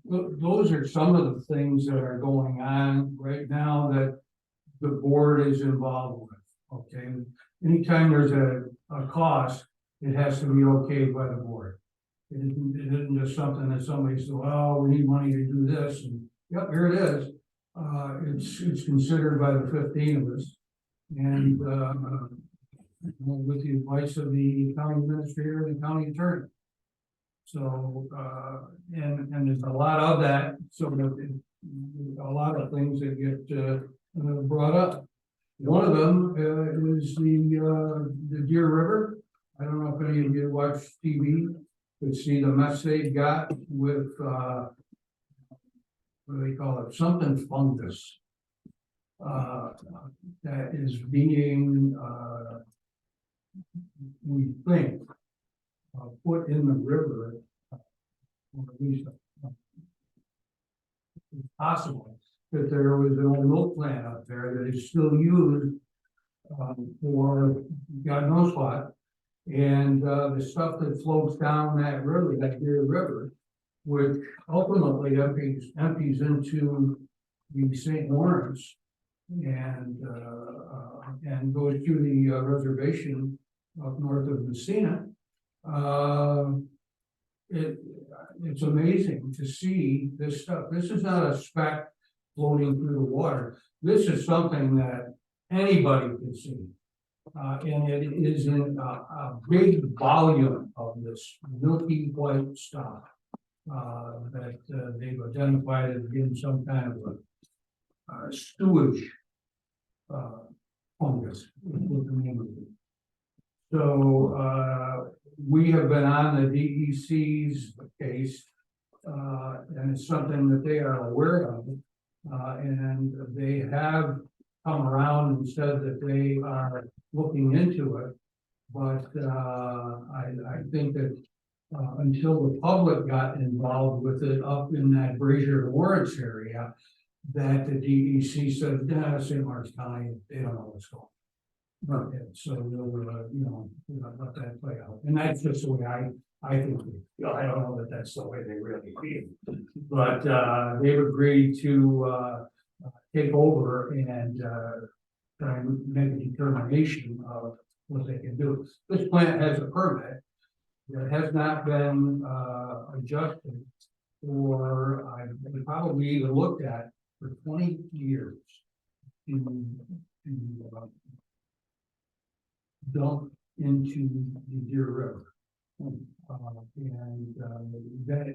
those are some of the things that are going on right now that the board is involved with. Okay, anytime there's a cost, it has to be okayed by the board. It isn't just something that somebody says, oh, we need money to do this, and yep, here it is. It's considered by the 15 of us. And, with the advice of the county administrator and the county attorney. So, and there's a lot of that, so that a lot of things that get, brought up. One of them, is the Deer River. I don't know if any of you watch TV, but see the mess they got with, what do they call it, something fungus. That is being, we think, put in the river. Or at least, it's possible that there was an old milk plant up there that is still used for God knows what. And the stuff that floats down that river, that Deer River, which ultimately empties into the St. Lawrence and goes to the reservation up north of Messina. It's amazing to see this stuff. This is not a speck floating through the water. This is something that anybody can see. And it is in a big volume of this milky white stuff that they've identified as being some kind of a sewage fungus. With the name of it. So we have been on the DEC's case, and it's something that they are aware of, and they have come around and said that they are looking into it. But I think that until the public got involved with it up in that Brazier Lawrence area, that the DEC said, nah, St. Lawrence County, they don't know what's going on. Okay, so we'll, let that play out, and that's just the way I think. I don't know that that's the way they really feel, but they've agreed to take over and try and make a determination of what they can do. This plant has a permit that has not been adjusted, or I probably even looked at for 20 years. Dump into the Deer River. And that,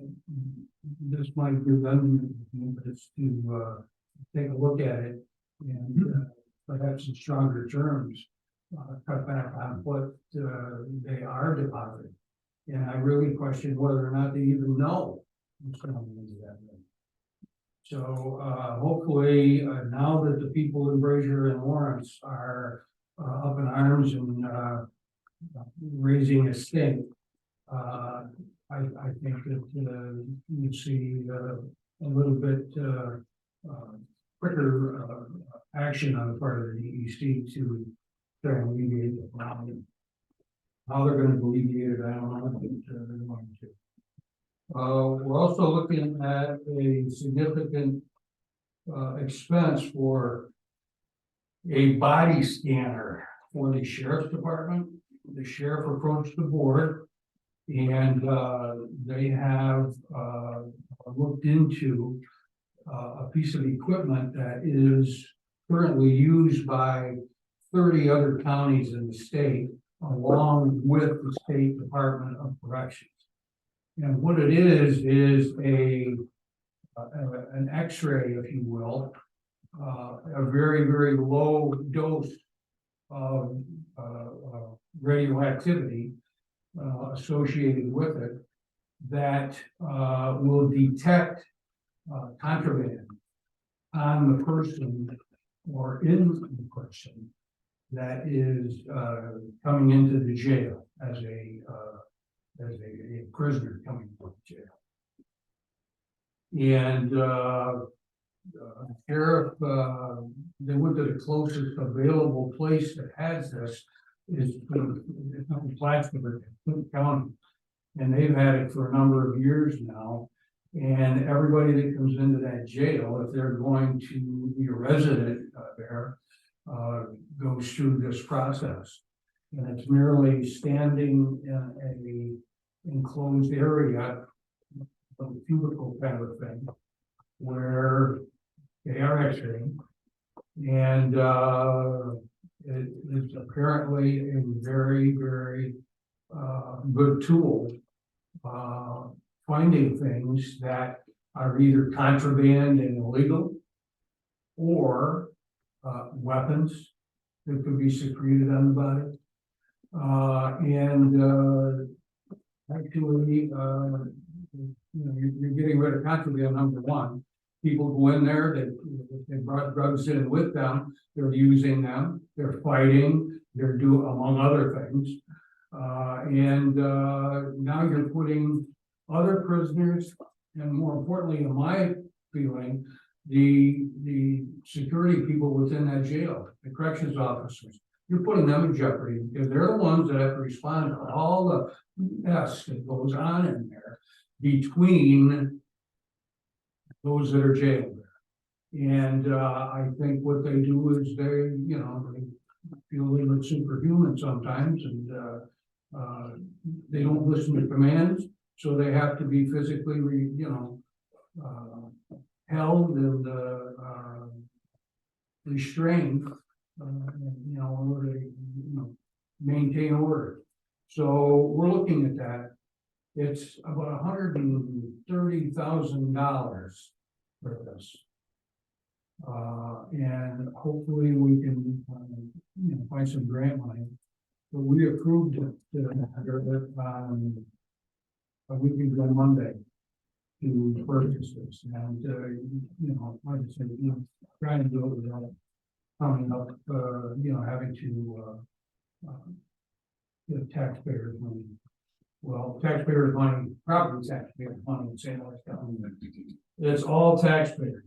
this might be redundant, but it's to take a look at it and perhaps in stronger terms, cut back on what they are depositing. And I really question whether or not they even know what's going into that. So hopefully, now that the people in Brazier and Lawrence are up in arms and raising a stink, I think that you see a little bit quicker action on the part of the DEC to try and alleviate the problem. How they're going to alleviate it, I don't know, but they're going to. We're also looking at a significant expense for a body scanner for the sheriff's department. The sheriff approached the board and they have looked into a piece of equipment that is currently used by 30 other counties in the state, along with the State Department of Corrections. And what it is an X-ray, if you will, a very, very low dose of radioactivity associated with it that will detect contraband on the person or in the person that is coming into the jail as a prisoner coming from jail. And sheriff, they went to the closest available place that has this is Plattsburgh, Clinton County, and they've had it for a number of years now. And everybody that comes into that jail, if they're going to be a resident there, goes through this process. And it's merely standing in a enclosed area, a cubicle kind of thing, where they are exiting. And it is apparently a very, very good tool. Finding things that are either contraband and illegal, or weapons that could be secreted on the body. Actually, you're getting rid of contraband, number one. People go in there, they brought drugs in with them, they're using them, they're fighting, they're doing, among other things. Now you're putting other prisoners, and more importantly, in my feeling, the security people within that jail, the corrections officers, you're putting them in jeopardy, because they're the ones that have to respond to all the mess that goes on in there between those that are jailed there. And I think what they do is they feel they look superhuman sometimes, and they don't listen to commands, so they have to be physically, held and restrained, in order to, maintain order. So we're looking at that. It's about $130,000 for this. And hopefully we can, find some grant money. But we approved it a week ago Monday to purchase this, and like I said, trying to do it without coming up, having to get taxpayers' money. Well, taxpayers' money, property taxpayers' money in St. Louis County. It's all taxpayers.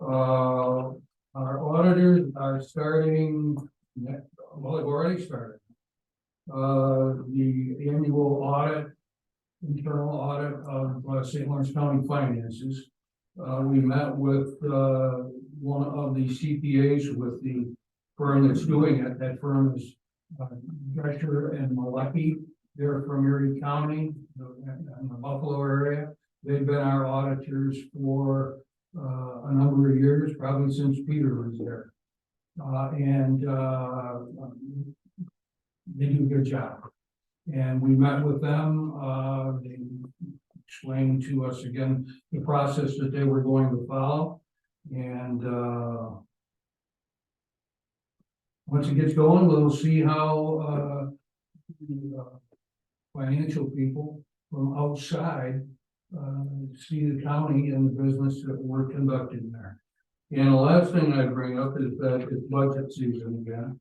Our auditors are starting, well, they've already started. The annual audit, internal audit of St. Lawrence County finances. We met with one of the CPAs with the firm that's doing it. That firm is Drescher and Malecki. They're from Erie County, in the Buffalo area. They've been our auditors for a number of years, probably since Peter was there. They do a good job. And we met with them, they explained to us again the process that they were going to follow. And once it gets going, we'll see how the financial people from outside see the county and the business that we're conducting there. And the last thing I bring up is that it's budget season again.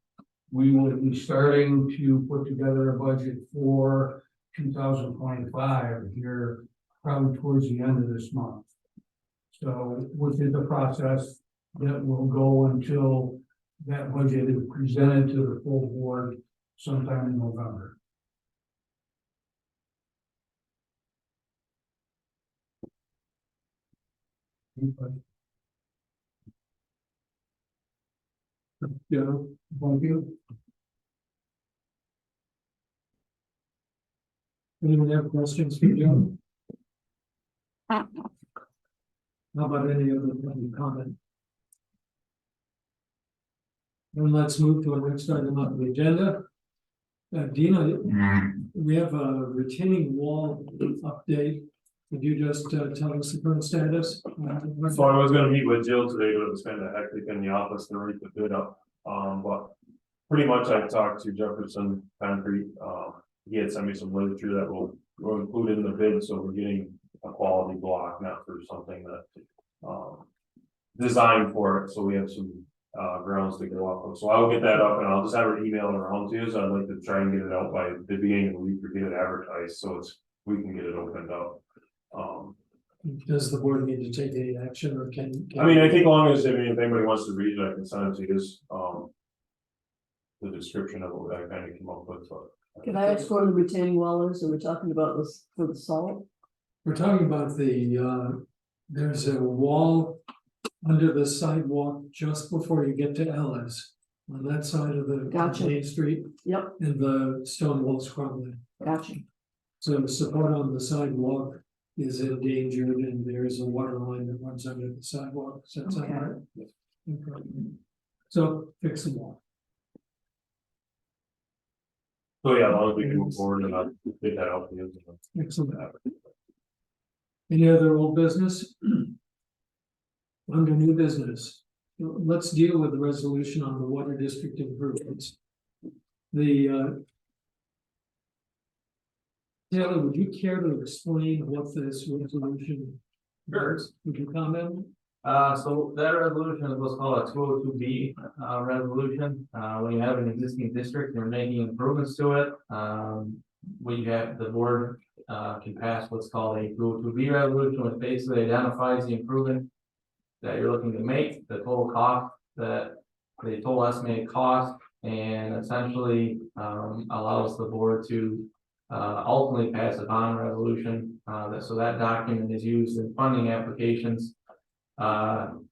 We will be starting to put together a budget for 2025 here, probably towards the end of this month. So, which is the process that will go until that budget is presented to the full board sometime in November. Yeah, thank you. Anyone have questions for Joe? How about any other comment? Then let's move to our next item on the agenda. Dina, we have a retaining wall update. Could you just tell us the current status? So I was gonna meet with Jill today, but it was kind of hectic in the office to write the bid up. But pretty much I talked to Jefferson Concrete. He had sent me some literature that will include in the bid, so we're getting a quality block, not for something that designed for it, so we have some grounds to go off of. So I'll get that up and I'll just have her email it around to you. So I'd like to try and get it out by the beginning of the week or get it advertised, so we can get it opened up. Does the board need to take any action, or can? I mean, I think long as, if anybody wants to read it, I can send it to you, the description of what I kind of came up with, so. Can I ask what the retaining wall is? Are we talking about this for the salt? We're talking about there's a wall under the sidewalk just before you get to Ellis. on that side of the Gotcha. Main Street, Yep, and the stone walls crumbling. gotcha. So the support on the sidewalk is endangered, and there's a water line that runs under the sidewalk, so it's Okay. not. So fix them all. So yeah, as long as we can move forward and not get that out. Excellent. Any other old business? Under new business, let's deal with the resolution on the water district improvements. Taylor, would you care to explain what this resolution does? Would you comment? So that resolution is what's called a 202B resolution. When you have an existing district, you're making improvements to it. We have, the board can pass what's called a 202B resolution, which basically identifies the improvement that you're looking to make, the total cost, the total estimated cost, and essentially allows the board to ultimately pass a bond resolution. So that document is used in funding applications to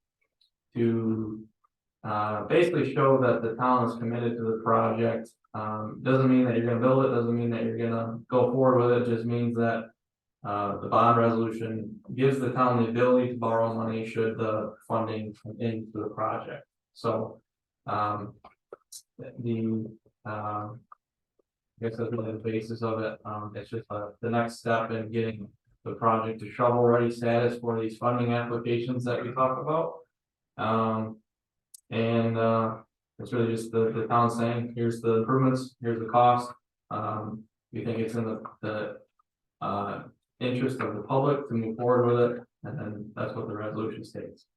basically show that the town is committed to the project. Doesn't mean that you're gonna build it, doesn't mean that you're gonna go forward with it, just means that the bond resolution gives the town the ability to borrow money should the funding come into the project. So I guess that's really the basis of it. It's just the next step in getting the project to shovel-ready status for these funding applications that we talk about. It's really just the town saying, here's the improvements, here's the cost. We think it's in the interest of the public to move forward with it, and then that's what the resolution states.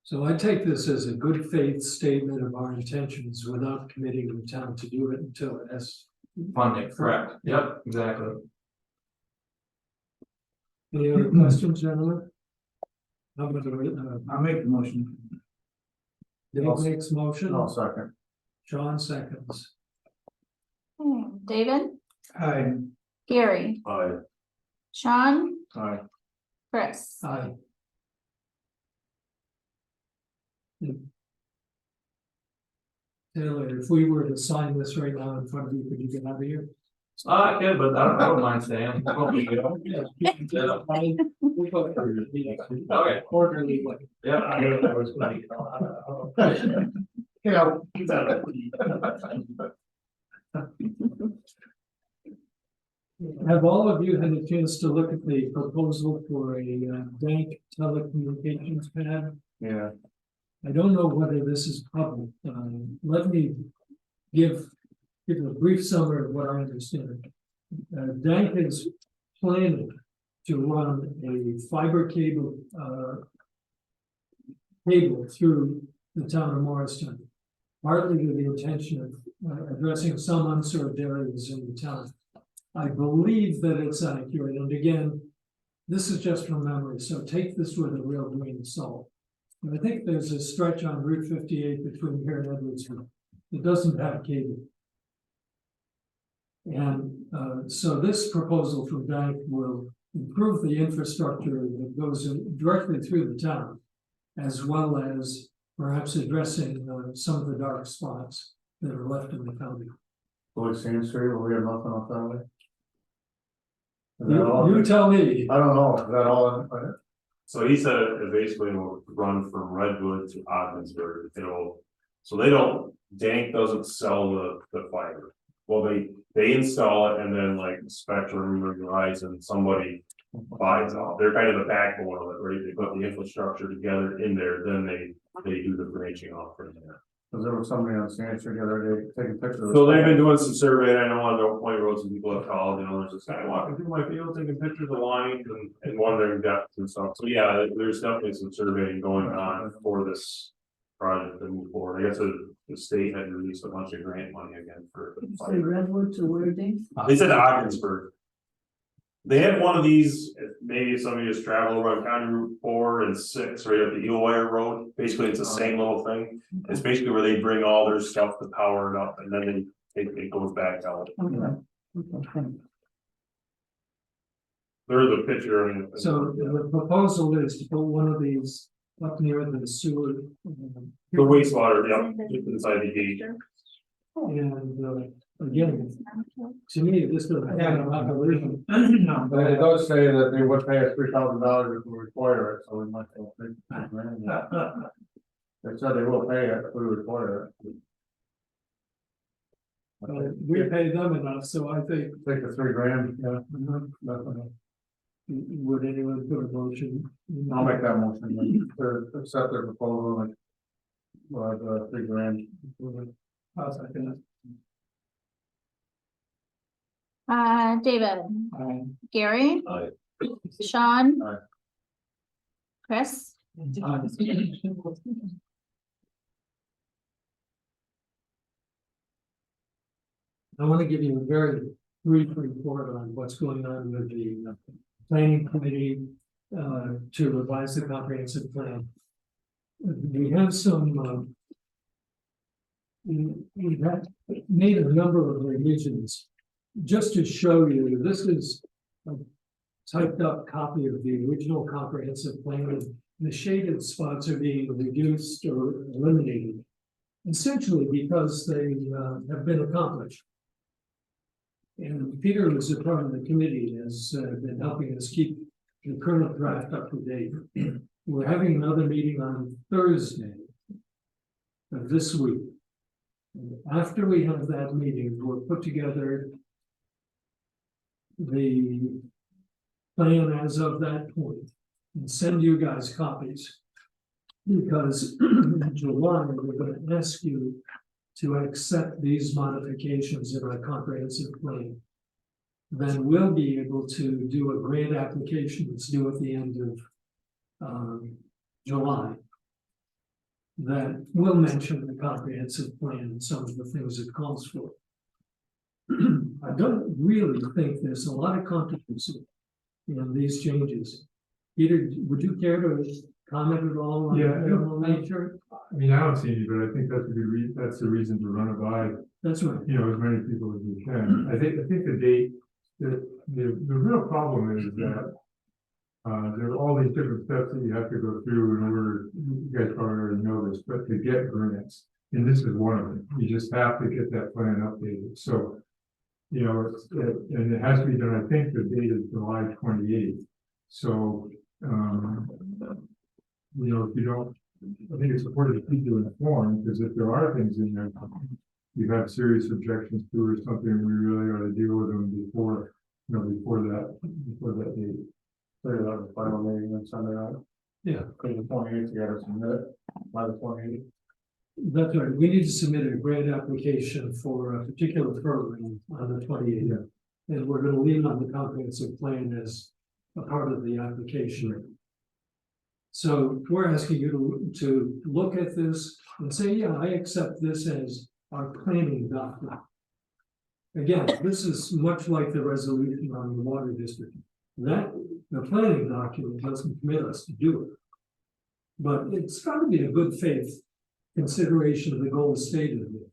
So I take this as a good faith statement of our intentions without committing the town to do it until it has. Funding, correct, yep, exactly. Any other questions, gentlemen? I'm gonna, I'll make the motion. Dave makes motion, No, second. Sean seconds. David, Aye. Gary, Sean, Aye. Chris. Aye. Taylor, if we were to sign this right now in front of you, could you get out of here? I could, but I don't mind staying. Okay. Orderly way. Yeah. Have all of you had a chance to look at the proposal for a bank telecommunications pad? Yeah. I don't know whether this is public. Let me give a brief summary of what I understand. Dank is planning to run a fiber cable through the town of Morristown, partly with the intention of addressing some unserved areas in the town. I believe that it's accurate, and again, this is just from memory, so take this with a real grain of salt. And I think there's a stretch on Route 58 between here and Edwardsville that doesn't have cable. And so this proposal from Dank will improve the infrastructure that goes directly through the town, as well as perhaps addressing some of the dark spots that are left in the county. Fully Sand Street, will we have nothing off that way? Is that all? You tell me. I don't know, is that all? So he said it basically will run from Redwood to Ogdensburg, so they don't, Dank doesn't sell the fiber. Well, they install it and then like Spectrum or Verizon, somebody buys out, they're kind of the backbone of it, right? They put the infrastructure together in there, then they do the branching off from there. Cause there was somebody on Sand Street the other day taking pictures. So they've been doing some survey, I know on the Point Road, some people have called, there's this guy walking through my field, taking pictures of lines and wondering depths and stuff. So yeah, there's definitely some surveying going on for this project to move forward. I guess the state had released a bunch of grant money again for. Say Redwood to where, Dave? They said Ogdensburg. They have one of these, maybe if somebody just traveled around County Route 4 and 6, right up the Eelwire Road, basically it's the same little thing. It's basically where they bring all their stuff to power it up and then it goes back out. Okay. There's a picture. So the proposal is to put one of these up near the sewer. The wastewater, yep, just inside the gate. And, again, to me, this doesn't have an operation. But it does say that they would pay us $3,000 if we require it, so we might. Well, they said they will pay it if we require it. We pay them enough, so I think, Take the $3,000, yeah. Definitely. would anyone put a motion? I'll make that motion, then, to accept their proposal, like, $3,000. I'll second it. David, Aye. Gary. Aye. Sean. Aye. Chris. I want to give you a very brief report on what's going on with the planning committee to revise the comprehensive plan. We have some we have made a number of revisions. Just to show you, this is a typed up copy of the original comprehensive plan. The shaded spots are being reduced or eliminated, essentially because they have been accomplished. And Peter, who's a part of the committee, has been helping us keep the current draft up to date. We're having another meeting on Thursday of this week. And after we have that meeting, we'll put together the plan as of that point and send you guys copies. Because in July, we're going to ask you to accept these modifications in our comprehensive plan. Then we'll be able to do a grant application that's due at the end of July. That will mention the comprehensive plan and some of the things it calls for. I don't really think there's a lot of controversy in these changes. Peter, would you care to comment at all on the general nature? I mean, I don't see any, but I think that's a good that's the reason to run it by, That's right. you know, as many people as we can. I think the date, the real problem is that there are all these different steps that you have to go through in order, you guys probably already know this, but to get grants. And this is one of them. You just have to get that plan updated. So, you know, and it has to be done, I think the date is July 28th. So, you know, if you don't, I think it's important to keep you informed, because if there are things in there you have serious objections to or something, we really ought to deal with them before, you know, before that date. So you'll have the final meeting on Sunday night? Yeah. Because the 28th, you gotta submit it by the 28th. That's right. We need to submit a grant application for a particular program on the 28th. Yeah. And we're gonna lean on the comprehensive plan as a part of the application. So we're asking you to look at this and say, yeah, I accept this as our planning document. Again, this is much like the resolution on the water district. That, the planning document doesn't commit us to do it. But it's got to be a good faith consideration of the goal stated here.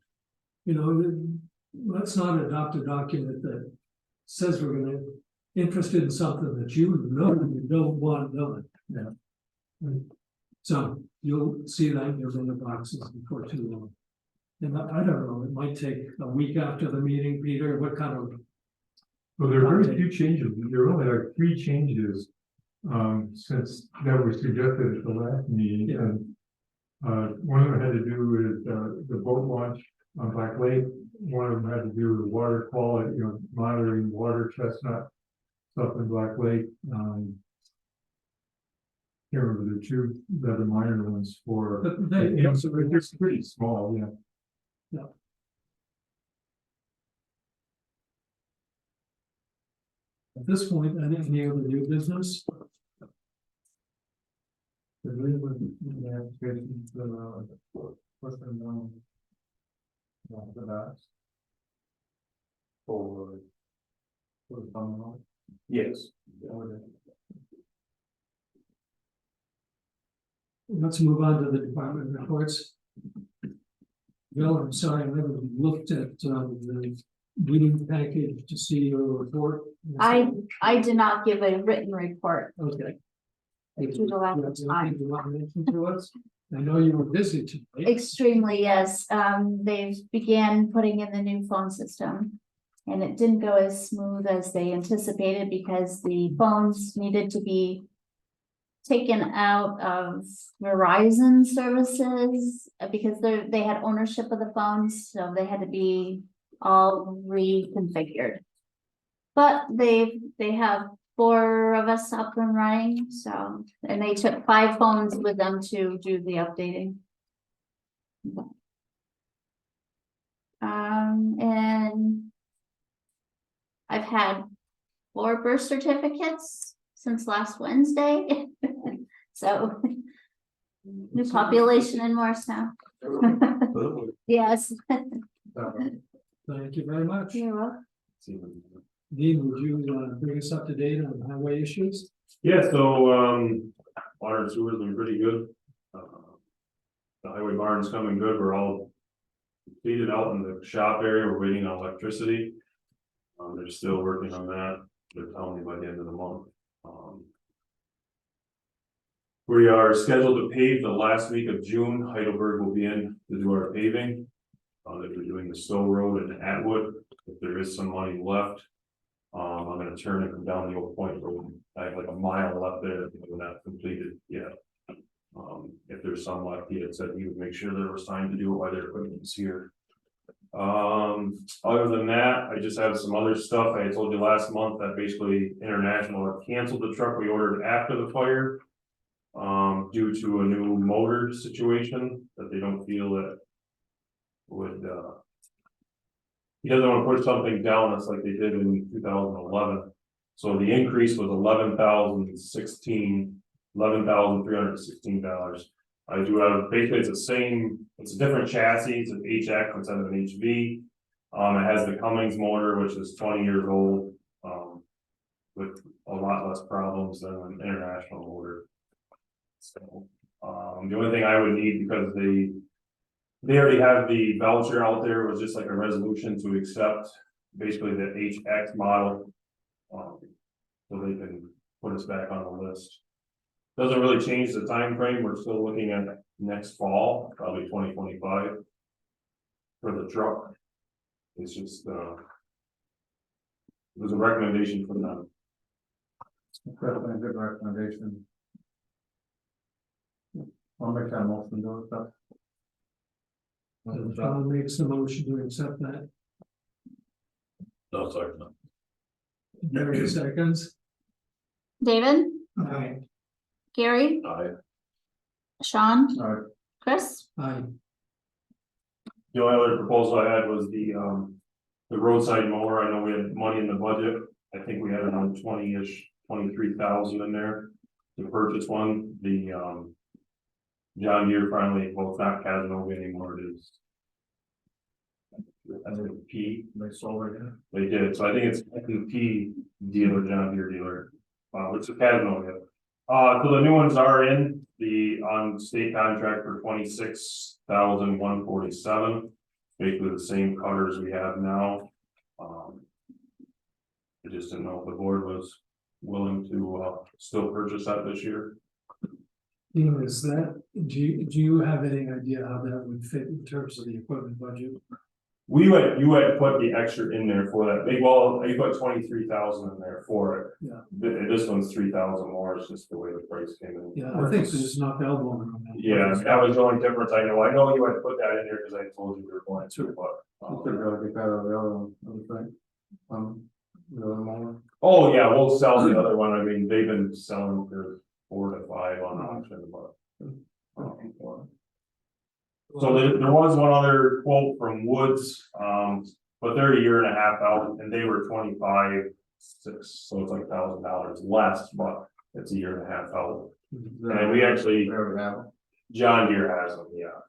You know, let's not adopt a document that says we're gonna interested in something that you know you don't want done. Yeah. So you'll see that in your little boxes before too long. And I don't know, it might take a week after the meeting, Peter, what kind of? Well, there are very few changes. There are only like 3 changes since that were suggested at the last meeting. Yeah. And one of them had to do with the boat launch on Black Lake. One of them had to do with water quality, you know, monitoring water chestnut stuff in Black Lake. Can't remember the 2 other minor ones for. But they, You know, so they're pretty small, yeah. At this point, I didn't hear the new business. The application for what's been done. For that. For the phone. Yes. Let's move on to the department reports. Bill, I'm sorry, I haven't looked at the meeting package to see your report. I did not give a written report. Okay. due to lack of time. You want to mention to us? I know you were busy tonight. Extremely, yes. They've began putting in the new phone system. And it didn't go as smooth as they anticipated because the phones needed to be taken out of Verizon services because they had ownership of the phones, so they had to be all reconfigured. But they have 4 of us up and running, so, and they took 5 phones with them to do the updating. And I've had 4 birth certificates since last Wednesday. So, new population in Morristown. Yes. Thank you very much. You're welcome. Dean, would you bring us up to date on highway issues? Yeah, so, water and sewer's been pretty good. The highway barn's coming good, we're all completed out in the shop area, we're waiting on electricity. They're still working on that, they're telling me by the end of the month. We are scheduled to pave the last week of June. Heidelberg will be in to do our paving. They're doing the Stowe Road and Atwood. If there is some money left, I'm gonna turn and come down the Old Point Road. I have like a mile left there that we're not completed yet. If there's some left, he had said he would make sure there was time to do it while their equipment is here. Other than that, I just have some other stuff. I told you last month that basically International had canceled the truck we ordered after the fire. Due to a new motor situation that they don't feel that would, he doesn't want to push something down that's like they did in 2011. So the increase was $11,316. I do have, basically it's the same, it's a different chassis, it's an HX instead of an HV. It has the Cummins motor, which is 20 years old, with a lot less problems than an International motor. So, the only thing I would need, because they already have the voucher out there, was just like a resolution to accept basically the HX model. So they can put us back on the list. Doesn't really change the time frame. We're still looking at next fall, probably 2025. For the truck. It's just, it was a recommendation from them. Definitely a good recommendation. I'll make that motion to accept. John makes the motion to accept that. No, sorry. Mary seconds. David, Aye. Gary, Aye. Sean, Alright, Chris, Aye. The only other proposal I had was the roadside mower. I know we had money in the budget. I think we had around 20-ish, 23,000 in there to purchase one. The John Deere finally, well, it's not Casanova anymore, it is. I think P, they sold it, yeah. they did, so I think it's P dealer, John Deere dealer, which is Casanova. So the new ones are in the, on state contract for 26,147. Basically the same cutters we have now. I just didn't know if the board was willing to still purchase that this year. Dean, is that, do you have any idea how that would fit in terms of the equipment budget? You had put the extra in there for that, you put 23,000 in there for it. Yeah. This one's 3,000 more, it's just the way the price came in. Yeah, I think there's enough elbow room on that. Yeah, that was the only difference. I know you had put that in there because I told you we were going to, but. You could really get that out of the other one, I would think. The other mower. Oh, yeah, we'll sell the other one. I mean, they've been selling for 4 to 5 on auction, but. So there was one other quote from Woods, but they're a year and a half out and they were 25,600, so it's like $1,000 less, but it's a year and a half out. And we actually, They already have it. John Deere has them, yeah.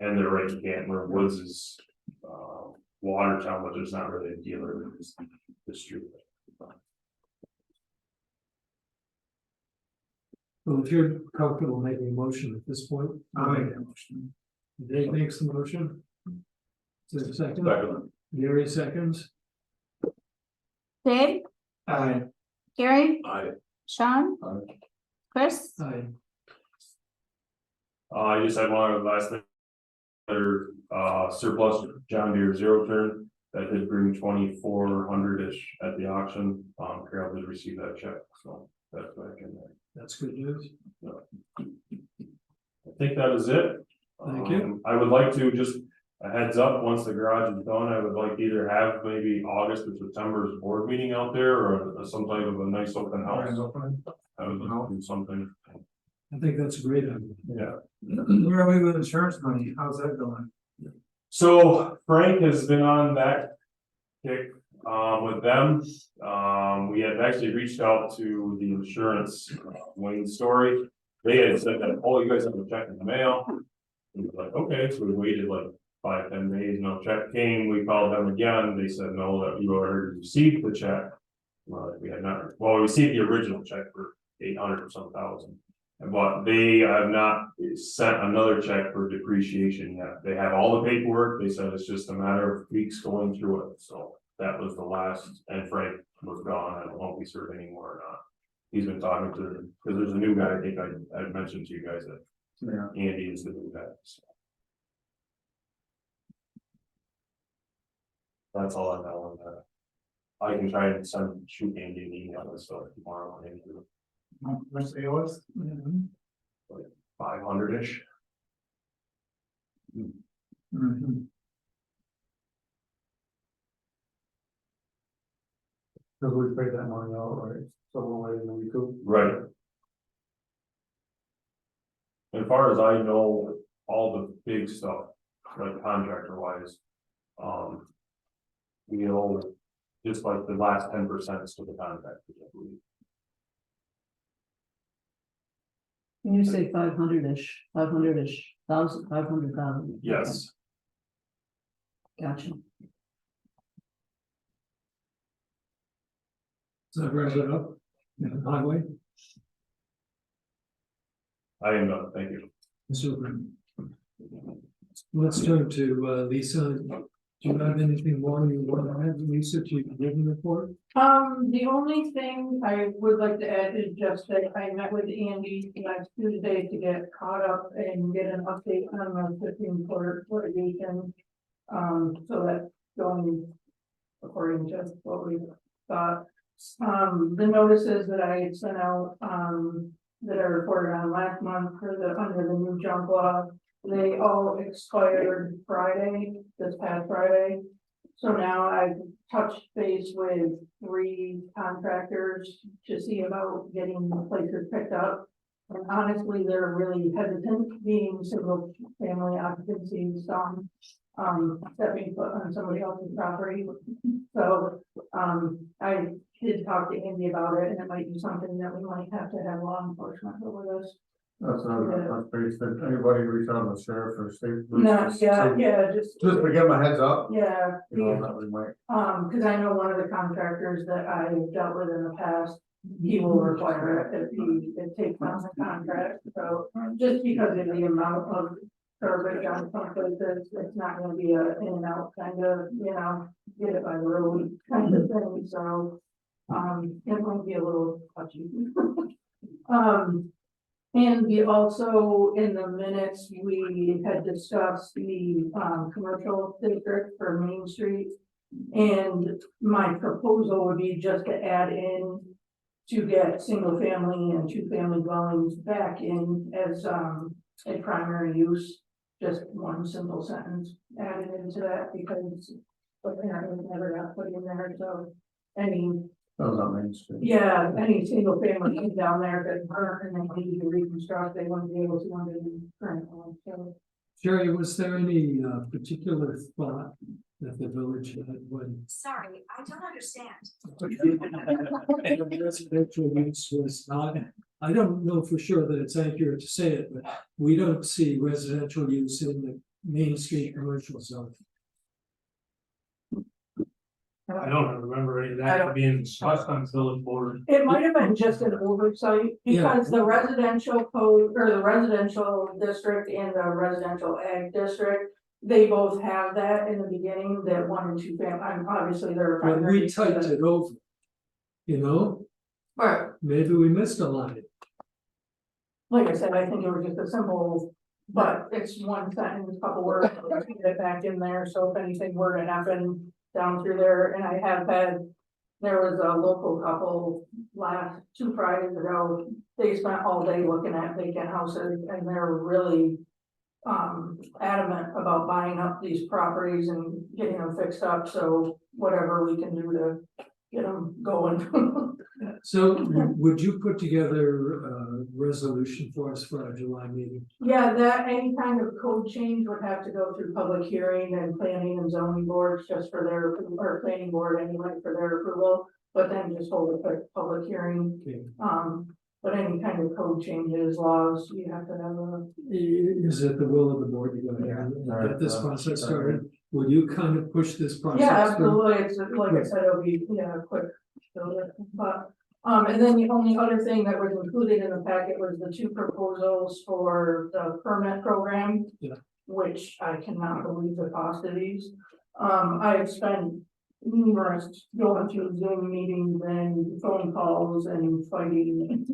And they're right in Canton, Woods is, Watertown, but there's not really a dealer, it's the distributor. Well, if you're comfortable making a motion at this point. I'll make that motion. Dave makes the motion. Is there a second? Second. Gary seconds. Dave, Aye. Gary, Aye. Sean? Aye. Chris? I just had one of the last thing. Their surplus John Deere zero turn that did bring 2,400-ish at the auction. Carol did receive that check, so that's back in there. That's good news. I think that is it. Thank you. I would like to just a heads up, once the garage is done, I would like to either have maybe August or September's board meeting out there or some type of a nice open house. I would like to do something. I think that's a great idea. Yeah. Where are we with insurance money? How's that going? So Frank has been on that kick with them. We had actually reached out to the insurance Wayne Story. They had said that, oh, you guys have a check in the mail. We were like, okay, so we waited like 5-10 days, no check came. We called them again. They said, no, that you already received the check. Well, we had not, well, we received the original check for 800 or some thousand. But they have not sent another check for depreciation yet. They have all the paperwork. They said it's just a matter of weeks going through it. So that was the last, and Frank was gone. I don't know if we serve anymore or not. He's been talking to them, because there's a new guy, I think I mentioned to you guys that Andy is the new guy. So. That's all I know on that. I can try and shoot Andy an email and stuff tomorrow. What's the yours? 500-ish. Cause we paid that money out, right? So we're waiting to recoup. Right. As far as I know, all the big stuff, like contractor wise, we owe just like the last 10% to the contractors, I believe. When you say 500-ish, 500,000, 500,000. Yes. Gotcha. Does that wrap it up? Highway? I am done, thank you. Super. Let's turn to Lisa. Do you have anything more you want to add, Lisa, to your written report? The only thing I would like to add is just that I met with Andy last Tuesday to get caught up and get an update on the Supreme Court litigation. So that's going according to what we thought. The notices that I had sent out, that I reported on last month for under the new junk law, they all expired Friday, this past Friday. So now I've touched base with 3 contractors to see about getting places picked up. And honestly, they're really hesitant, being single family occupancy, some stepping foot on somebody else's property. So I did talk to Andy about it, and it might be something that we might have to have law enforcement over this. That's basically, anybody reach out to the sheriff or state. No, yeah, just Just to give them a heads up. yeah, You know, that we might. cause I know one of the contractors that I've dealt with in the past, he will require it if it takes on the contract, so just because of the amount of garbage on some places, it's not gonna be a in and out kind of, get it by the road kind of thing, so it might be a little touchy. And we also, in the minutes, we had discussed the commercial district for Main Street. And my proposal would be just to add in to get single family and 2-family dwellings back in as a primary use. Just one simple sentence added into that because apparently it never got put in there, so Those on Main Street. yeah, any single family is down there that burn and they need to reconstruct, they want to be able to under the current one, so. Jerry, was there any particular thought that the village had when? Sorry, I don't understand. Residential use was not, I don't know for sure that it's accurate to say it, but we don't see residential use in the Main Street commercial zone. I don't remember any of that being discussed on village board. It might have been just an oversight, because the residential code, or the residential district and the residential ag district, they both have that in the beginning, that 1 and 2 family, obviously they're. When we typed it over, But Maybe we missed a line. like I said, I think it was just a simple, but it's one sentence, couple words, get it back in there, so if anything were to happen down through there, and I have had. There was a local couple last 2 Fridays ago, they spent all day looking at vacant houses and they're really. Adamant about buying up these properties and getting them fixed up, so whatever we can do to get them going. So would you put together a resolution for us for our July meeting? Yeah, that any kind of code change would have to go through public hearing and planning and zoning boards just for their, or planning board anyway for their approval. But then just hold a quick public hearing, Okay. but any kind of code changes, laws, you have to have a. Is it the will of the board to go ahead and get this process started? Will you kind of push this process? Yeah, through? absolutely, it's like I said, it'll be, quick, but, and then the only other thing that was included in the packet was the 2 proposals for the permit program. Yeah. Which I cannot believe the cost of these, I have spent numerous going through Zoom meetings and phone calls and fighting.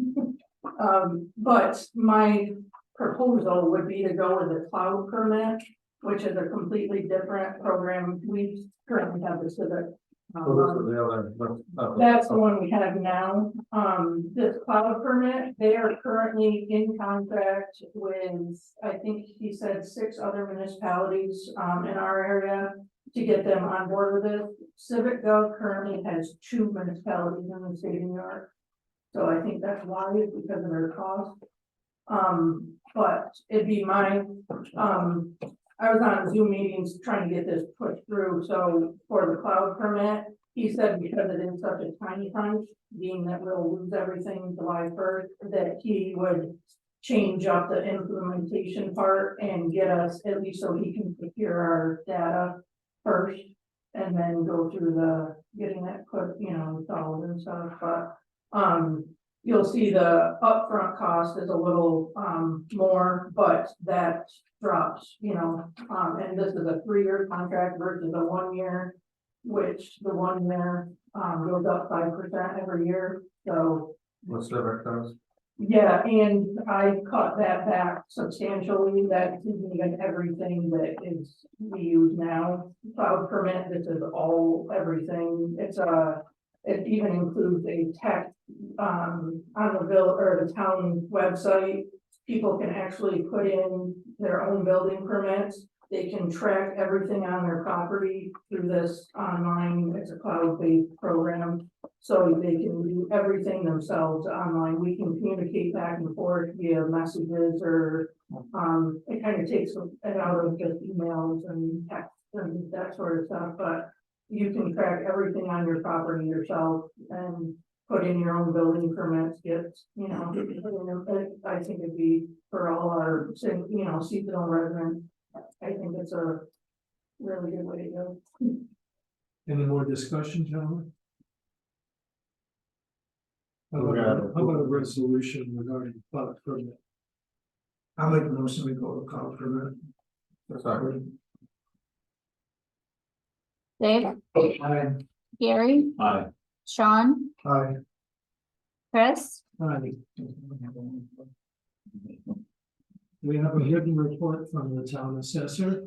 But my proposal would be to go with the cloud permit, which is a completely different program. We currently have the civic. That's the one we have now. This cloud permit, they are currently in contract with, I think he said 6 other municipalities, in our area. To get them on board with it. Civic Gov currently has 2 municipalities in the state of New York. So I think that's why, it's because of their cost. But it'd be my, I was on Zoom meetings trying to get this pushed through, so for the cloud permit, he said because it is such a tiny crunch, being that we'll lose everything July 1st, that he would change up the implementation part and get us, at least so he can secure our data first, and then go through the, getting that put, installed and stuff, but, you'll see the upfront cost is a little, more, but that drops, and this is a 3-year contract versus a 1-year, which the 1 year, goes up 5% every year, so. What's the cost? Yeah, and I cut that back substantially, that isn't even everything that is we use now. Cloud permit, this is all, everything, it even includes a tech, on the bill or the town website. People can actually put in their own building permits, they can track everything on their property through this online, it's a cloud-based program. So they can do everything themselves online, we can communicate back and forth via messages or, it kind of takes it out of just emails and text and that sort of stuff, but you can track everything on your property yourself and put in your own building permits, I think it'd be for all our, seasonal residents, I think it's a really good way to go. Any more discussion, gentlemen? How We got it. about a resolution regarding cloud permit? I'll make a motion to go with cloud permit. Sorry. Dave, Aye. Gary, Aye. Sean, Aye. Chris, Aye. We have a hidden report from the town assessor.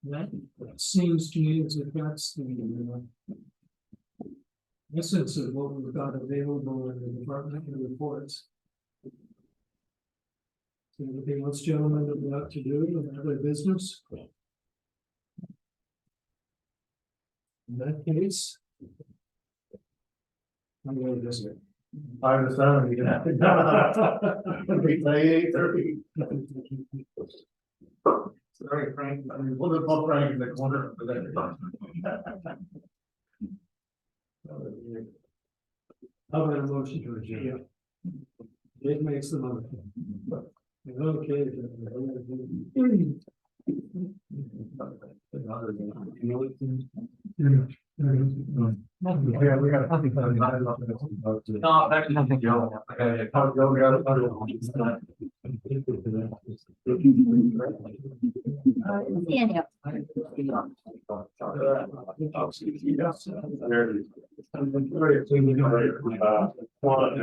That seems to me as if that's the essence of what we've got available in the department reports. Anything else, gentlemen, would like to do in other business? In that case. I'm going to visit. 5 to 7, you have to. We play 8:30. Sorry, Frank, I mean, we'll call Frank in the corner for that. How about a motion to adjourn? It makes the motion. Okay. Yeah, we got. No, actually, nothing, Joe. Okay, Daniel. One,